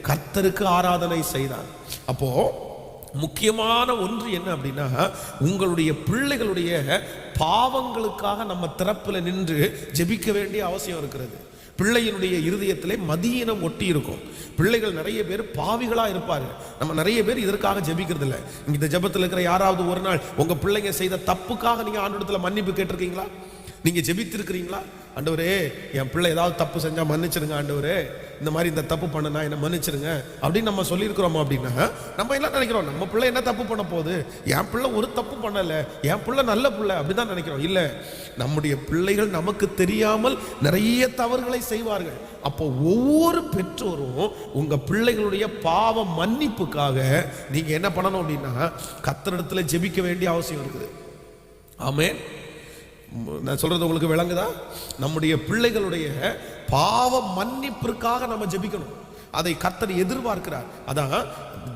கர்த்தருக்கு ஆராதனை செய்தார். அப்போ முக்கியமான ஒன்று என்ன அப்படின்னா, உங்களுடைய பிள்ளைகளுடைய பாவங்களுக்காக நம்ம திறப்புல நின்று ஜெபிக்க வேண்டிய அவசியம் இருக்கிறது. பிள்ளையினுடைய இருதயத்திலே மதியினம் ஒட்டி இருக்கும். பிள்ளைகள் நிறைய பேர் பாவிகளா இருப்பாரு. நம்ம நிறைய பேர் இதற்காக ஜெபிக்கிறது இல்லை. இந்த ஜெபத்தில் இருக்கிற யாராவது ஒரு நாள் உங்க பிள்ளைங்க செய்த தப்புக்காக நீங்க ஆண்டவரிடத்துல மன்னிப்பு கேட்டிருக்கீங்களா? நீங்க ஜெபித்திருக்கிறீங்களா? ஆண்டவரே, என் பிள்ளை ஏதாவது தப்பு செஞ்சா மன்னிச்சிருங்க ஆண்டவரே, இந்த மாதிரி இந்த தப்பு பண்ணனா என்ன மன்னிச்சிருங்க அப்படின்னு நம்ம சொல்லியிருக்கிறோமா? அப்படின்னா நம்ம என்ன நினைக்கிறோம், நம்ம பிள்ளை என்ன தப்பு பண்ண போகுது, என் பிள்ளை ஒரு தப்பு பண்ணல, என் பிள்ளை நல்ல பிள்ளை அப்படிதான் நினைக்கிறோம். இல்ல, நம்முடைய பிள்ளைகள் நமக்கு தெரியாமல் நிறைய தவறுகளை செய்வார்கள். அப்போ ஒவ்வொரு பெற்றோரும் உங்க பிள்ளைகளுடைய பாவ மன்னிப்புக்காக நீங்க என்ன பண்ணணும் அப்படின்னா கர்த்தரிடத்துல ஜெபிக்க வேண்டிய அவசியம் இருக்குது. ஆமென். நான் சொல்றது உங்களுக்கு விளங்குதா? நம்முடைய பிள்ளைகளுடைய பாவ மன்னிப்பிற்காக நம்ம ஜெபிக்கணும். அதை கர்த்தர் எதிர்பார்க்கிறார். அதான்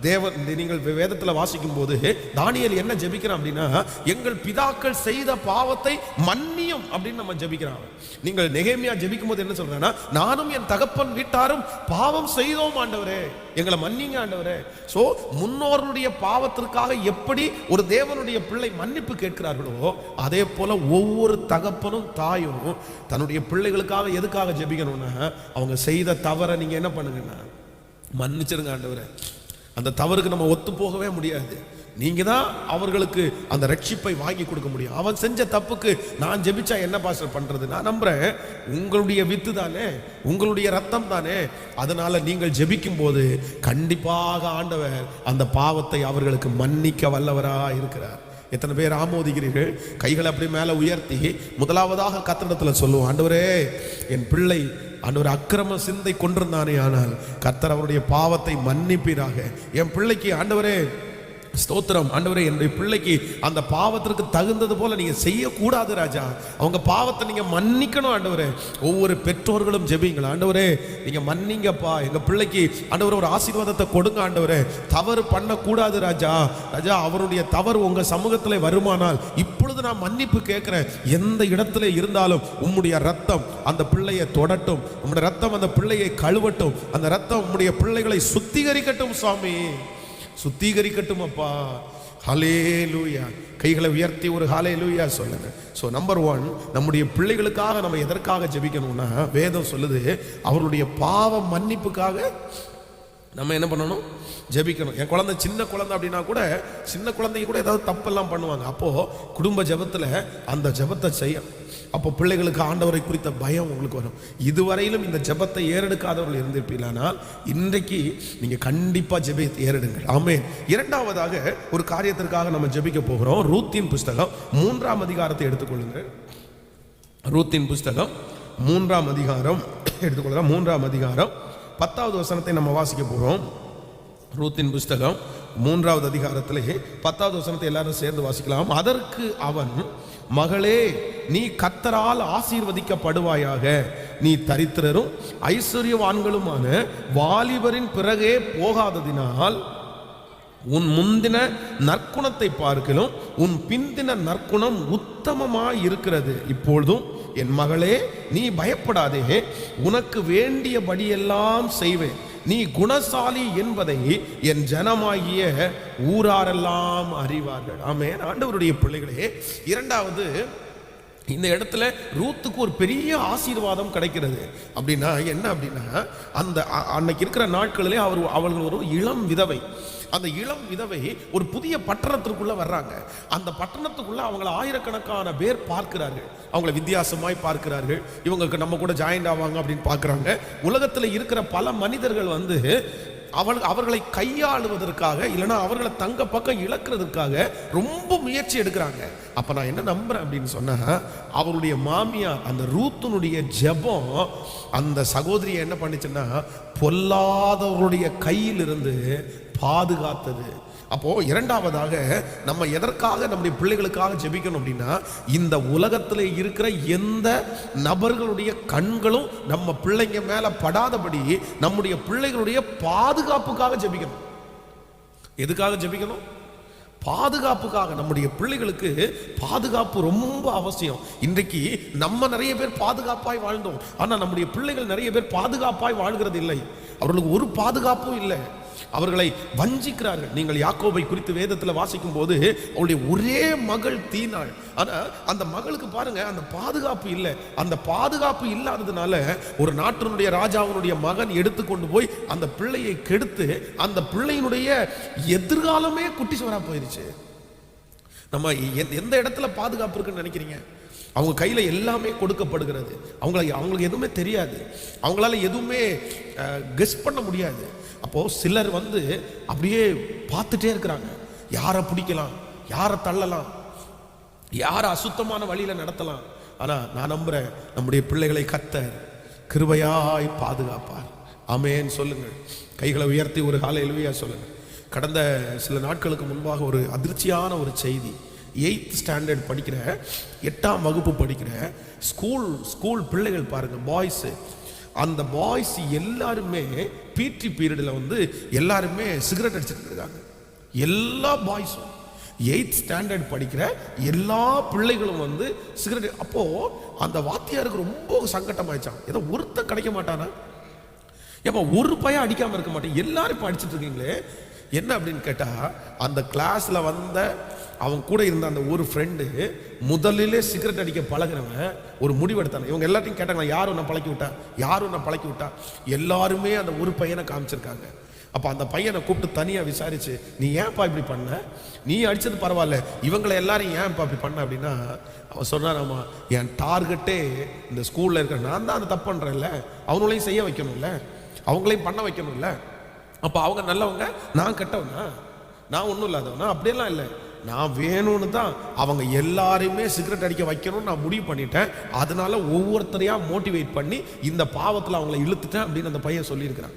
தேவன், நீங்கள் வேதத்தில் வாசிக்கும் போது தானியேல் என்ன ஜெபிக்கிறான் அப்படின்னா, எங்கள் பிதாக்கள் செய்த பாவத்தை மன்னியும் அப்படின்னு நம்ம ஜெபிக்கிறான். நீங்கள் நெகேமியா ஜெபிக்கும் போது என்ன சொல்றேன்னா, நானும் என் தகப்பன் வீட்டாரும் பாவம் செய்தோம் ஆண்டவரே, எங்களை மன்னிங்க ஆண்டவரே. சோ முன்னோருடைய பாவத்திற்காக எப்படி ஒரு தேவனுடைய பிள்ளை மன்னிப்பு கேட்கிறார்களோ, அதே போல ஒவ்வொரு தகப்பனும் தாயும் தன்னுடைய பிள்ளைகளுக்காக எதுக்காக ஜெபிக்கணும்னா, அவங்க செய்த தவறை நீங்க என்ன பண்ணுங்கன்னா மன்னிச்சிருங்க ஆண்டவரே. அந்த தவறுக்கு நம்ம ஒத்து போகவே முடியாது. நீங்க தான் அவர்களுக்கு அந்த ரட்சிப்பை வாங்கி கொடுக்க முடியும். அவன் செஞ்ச தப்புக்கு நான் ஜெபிச்சா என்ன பாஸ்டர் பண்றது? நான் நம்புறேன், உங்களுடைய வித்து தானே, உங்களுடைய ரத்தம் தானே. அதனால நீங்கள் ஜெபிக்கும் போது கண்டிப்பாக ஆண்டவர் அந்த பாவத்தை அவர்களுக்கு மன்னிக்க வல்லவரா இருக்கிறார். எத்தனை பேர் ஆமோதிக்கிறீர்கள்? கைகளை அப்படி மேல உயர்த்தி முதலாவதாக கர்த்தரிடத்துல சொல்லுவோம், ஆண்டவரே, என் பிள்ளை ஆண்டவர் அக்கிரம சிந்தை கொண்டிருந்தானே, ஆனால் கர்த்தர் அவருடைய பாவத்தை மன்னிப்பீராக. என் பிள்ளைக்கு ஆண்டவரே ஸ்தோத்திரம். ஆண்டவரே, என்னுடைய பிள்ளைக்கு அந்த பாவத்திற்கு தகுந்தது போல நீங்க செய்யக்கூடாது ராஜா. அவங்க பாவத்தை நீங்க மன்னிக்கணும் ஆண்டவரே. ஒவ்வொரு பெற்றோர்களும் ஜெபிங்கள். ஆண்டவரே, நீங்க மன்னிங்கப்பா, எங்க பிள்ளைக்கு ஆண்டவரே ஒரு ஆசீர்வாதத்தை கொடுங்க ஆண்டவரே. தவறு பண்ணக்கூடாது ராஜா. ராஜா, அவருடைய தவறு உங்க சமூகத்தில் வருமானால் இப்பொழுது நான் மன்னிப்பு கேட்கிறேன். எந்த இடத்துல இருந்தாலும் உம்முடைய ரத்தம் அந்த பிள்ளையை தொடட்டும், உம்முடைய ரத்தம் அந்த பிள்ளையை கழுவட்டும், அந்த ரத்தம் உம்முடைய பிள்ளைகளை சுத்திகரிக்கட்டும் சுவாமி, சுத்திகரிக்கட்டும் அப்பா. ஹல்லேலூயா. கைகளை உயர்த்தி ஒரு ஹல்லேலூயா சொல்லுங்க. ஸோ நம்பர் 1, நம்முடைய பிள்ளைகளுக்காக நம்ம எதற்காக ஜெபிக்கணும்னா, வேதம் சொல்லுது அவருடைய பாவ மன்னிப்புக்காக நம்ம என்ன பண்ணணும்? ஜெபிக்கணும். என் குழந்தை சின்ன குழந்தை அப்படின்னா கூட, சின்ன குழந்தைங்க கூட ஏதாவது தப்பெல்லாம் பண்ணுவாங்க. அப்போ குடும்ப ஜெபத்தில் அந்த ஜெபத்தை செய்ய, அப்போ பிள்ளைகளுக்கு ஆண்டவரை குறித்த பயம் உங்களுக்கு வரும். இதுவரையிலும் இந்த ஜெபத்தை ஏறெடுக்காதவர்கள் இருந்திருப்பீங்களானால் இன்றைக்கு நீங்க கண்டிப்பா ஜெபத்தை ஏறெடுங்கள். ஆமென். இரண்டாவதாக ஒரு காரியத்திற்காக நம்ம ஜெபிக்க போகிறோம். ரூத்தின் புஸ்தகம் 3ஆம் அதிகாரத்தை எடுத்துக்கொள்ளுங்கள். ரூத்தின் புஸ்தகம் 3ஆம் அதிகாரம் எடுத்துக்கொள்ளுங்க. 3ஆம் அதிகாரம் 10வது வசனத்தை நம்ம வாசிக்க போறோம். ரூத்தின் புஸ்தகம் 3வது அதிகாரத்திலே 10வது வசனத்தை எல்லாரும் சேர்ந்து வாசிக்கலாம். அதற்கு அவன், மகளே, நீ கர்த்தரால் ஆசீர்வதிக்கப்படுவாயாக. நீ தரித்திரரும் ஐஸ்வர்யவான்களுமான வாலிபரின் பிறகே போகாததினால் உன் முந்தின நற்குணத்தை பார்க்கிலும் உன் பிந்தின நற்குணம் உத்தமமாய் இருக்கிறது. இப்பொழுதும் என் மகளே, நீ பயப்படாதே, உனக்கு வேண்டியபடியெல்லாம் செய்வேன். நீ குணசாலி என்பதை என் ஜனமாகிய ஊராரெல்லாம் அறிவார்கள். ஆமென். ஆண்டவருடைய பிள்ளைகளே, இரண்டாவது இந்த இடத்துல ரூத்துக்கு ஒரு பெரிய ஆசீர்வாதம் கிடைக்கிறது. அப்படின்னா என்ன அப்படின்னா, அந்த அன்னைக்கு இருக்கிற நாட்களிலே அவர்கள் ஒரு இளம் விதவை. அந்த இளம் விதவை ஒரு புதிய பட்டணத்திற்குள்ள வர்றாங்க. அந்த பட்டணத்துக்குள்ள அவங்களை ஆயிரக்கணக்கான பேர் பார்க்கிறார்கள். அவங்களை வித்தியாசமாய் பார்க்கிறார்கள். இவங்களுக்கு நம்ம கூட ஜாயிண்ட் ஆவாங்க அப்படின்னு பார்க்குறாங்க. உலகத்தில் இருக்கிற பல மனிதர்கள் வந்து அவர்களை கையாளுவதற்காக, இல்லைன்னா அவர்களை தங்க பக்கம் இழக்கிறதுக்காக ரொம்ப முயற்சி எடுக்கிறாங்க. அப்ப நான் என்ன நம்புறேன் அப்படின்னு சொன்னா, அவருடைய மாமியார் அந்த ரூத்தினுடைய ஜெபம் அந்த சகோதரியை என்ன பண்ணிச்சுன்னா, பொல்லாதவருடைய கையிலிருந்து பாதுகாத்தது. அப்போ இரண்டாவதாக நம்ம எதற்காக நம்முடைய பிள்ளைகளுக்காக ஜெபிக்கணும் அப்படின்னா, இந்த உலகத்தில் இருக்கிற எந்த நபர்களுடைய கண்களும் நம்ம பிள்ளைங்க மேல படாதபடி நம்முடைய பிள்ளைகளுடைய பாதுகாப்புக்காக ஜெபிக்கணும். எதுக்காக ஜெபிக்கணும்? பாதுகாப்புக்காக. நம்முடைய பிள்ளைகளுக்கு பாதுகாப்பு ரொம்ப அவசியம். இன்றைக்கு நம்ம நிறைய பேர் பாதுகாப்பாய் வாழ்ந்தோம், ஆனா நம்முடைய பிள்ளைகள் நிறைய பேர் பாதுகாப்பாய் வாழ்கிறது இல்லை. அவர்களுக்கு ஒரு பாதுகாப்பும் இல்லை. அவர்களை வஞ்சிக்கிறார்கள். நீங்கள் யாக்கோபை குறித்து வேதத்தில் வாசிக்கும் போது அவளுடைய ஒரே மகள் தீனாள். ஆனா அந்த மகளுக்கு பாருங்க, அந்த பாதுகாப்பு இல்லை. அந்த பாதுகாப்பு இல்லாததுனால ஒரு நாட்டினுடைய ராஜாவினுடைய மகன் எடுத்துக்கொண்டு போய் அந்த பிள்ளையை கெடுத்து அந்த பிள்ளையினுடைய எதிர்காலமே குட்டி சுவரா போயிருச்சு. நம்ம எந்த இடத்துல பாதுகாப்பு இருக்குன்னு நினைக்கிறீங்க? அவங்க கையில் எல்லாமே கொடுக்கப்படுகிறது. அவங்களுக்கு எதுவுமே தெரியாது. அவங்களால எதுவுமே கெஸ் பண்ண முடியாது. அப்போ சிலர் வந்து அப்படியே பார்த்துட்டே இருக்கிறாங்க. யாரை பிடிக்கலாம், யாரை தள்ளலாம், யாரை அசுத்தமான வழியில நடத்தலாம். ஆனா நான் நம்புறேன், நம்முடைய பிள்ளைகளை கர்த்தர் கிருபையாய் பாதுகாப்பார். ஆமென் சொல்லுங்கள். கைகளை உயர்த்தி ஒரு ஹல்லேலூயா சொல்லுங்க. கடந்த சில நாட்களுக்கு முன்பாக ஒரு அதிர்ச்சியான ஒரு செய்தி. 8th ஸ்டாண்டர்ட் படிக்கிற, 8ஆம் வகுப்பு படிக்கிற ஸ்கூல் பிள்ளைகள் பாருங்க, பாய்ஸ். அந்த பாய்ஸ் எல்லாருமே பிடி பீரியடில் வந்து எல்லாருமே சிகரெட் அடிச்சுட்டு இருக்காங்க. எல்லா பாய்ஸும் 8th ஸ்டாண்டர்ட் படிக்கிற எல்லா பிள்ளைகளும் வந்து சிகரெட். அப்போ அந்த வாத்தியாருக்கு ரொம்ப சங்கடம் ஆயிடுச்சான். ஏதோ ஒருத்தன் கிடைக்க மாட்டானா? ஏப்பா ஒரு பையன் அடிக்காம இருக்க மாட்டேன், எல்லாரும் இப்போ அடிச்சுட்டு இருக்கீங்களே என்ன அப்படின்னு கேட்டா, அந்த கிளாஸ்ல வந்த அவன் கூட இருந்த அந்த ஒரு ஃப்ரெண்டு முதலிலே சிகரெட் அடிக்க பழகிறவன் ஒரு முடிவெடுத்தாங்க. இவங்க எல்லாத்தையும் கேட்டாங்க, யாரும் நான் பழக்கி விட்டா, யாரும் நான் பழக்கி விட்டா. எல்லாருமே அந்த ஒரு பையனை காமிச்சிருக்காங்க. அப்போ அந்த பையனை கூப்பிட்டு தனியாக விசாரிச்சு, நீ ஏன்ப்பா இப்படி பண்ண? நீ அடிச்சது பரவாயில்ல, இவங்களை எல்லாரும் ஏன்ப்பா இப்படி பண்ண அப்படின்னா, அவன் சொன்னாராமா, என் டார்கெட்டே இந்த ஸ்கூலில் இருக்கிற நான் தான் அந்த தப்பு பண்ணுறேன்ல, அவங்களையும் செய்ய வைக்கணும்ல, அவங்களையும் பண்ண வைக்கணும்ல. அப்போ அவங்க நல்லவங்க, நான் கெட்டவனா, நான் ஒன்றும் இல்லாதவனா? அப்படியெல்லாம் இல்லை. நான் வேணும்னு தான் அவங்க எல்லாரையுமே சிகரெட் அடிக்க வைக்கணும்னு நான் முடிவு பண்ணிட்டேன். அதனால ஒவ்வொருத்தரையா மோட்டிவேட் பண்ணி இந்த பாவத்தில் அவங்கள இழுத்துட்டேன் அப்படின்னு அந்த பையன் சொல்லியிருக்கிறான்.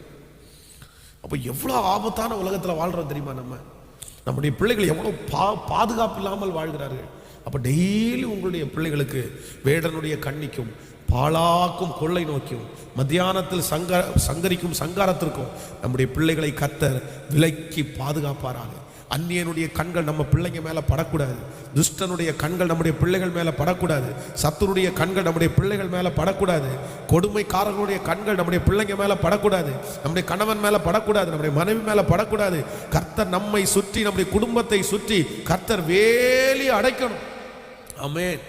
அப்போ எவ்வளோ ஆபத்தான உலகத்தில் வாழ்றோம் தெரியுமா நம்ம? நம்முடைய பிள்ளைகள் எவ்வளோ பாதுகாப்பு இல்லாமல் வாழ்கிறார்கள். அப்போ டெய்லி உங்களுடைய பிள்ளைகளுக்கு வேடனுடைய கண்ணிக்கும் பாழாக்கும் கொள்ளை நோக்கியும் மத்தியானத்தில் சங்கரிக்கும் சங்காரத்திற்கும் நம்முடைய பிள்ளைகளை கர்த்தர் விலக்கி பாதுகாப்பாராக. அந்நியனுடைய கண்கள் நம்ம பிள்ளைங்க மேலே படக்கூடாது. துஷ்டனுடைய கண்கள் நம்முடைய பிள்ளைகள் மேலே படக்கூடாது. சத்துருடைய கண்கள் நம்முடைய பிள்ளைகள் மேலே படக்கூடாது. கொடுமைக்காரர்களுடைய கண்கள் நம்முடைய பிள்ளைங்க மேலே படக்கூடாது. நம்முடைய கணவன் மேலே படக்கூடாது. நம்முடைய மனைவி மேலே படக்கூடாது. கர்த்தர் நம்மை சுற்றி, நம்முடைய குடும்பத்தை சுற்றி கர்த்தர் வேலி அடைக்கணும். ஆமென்.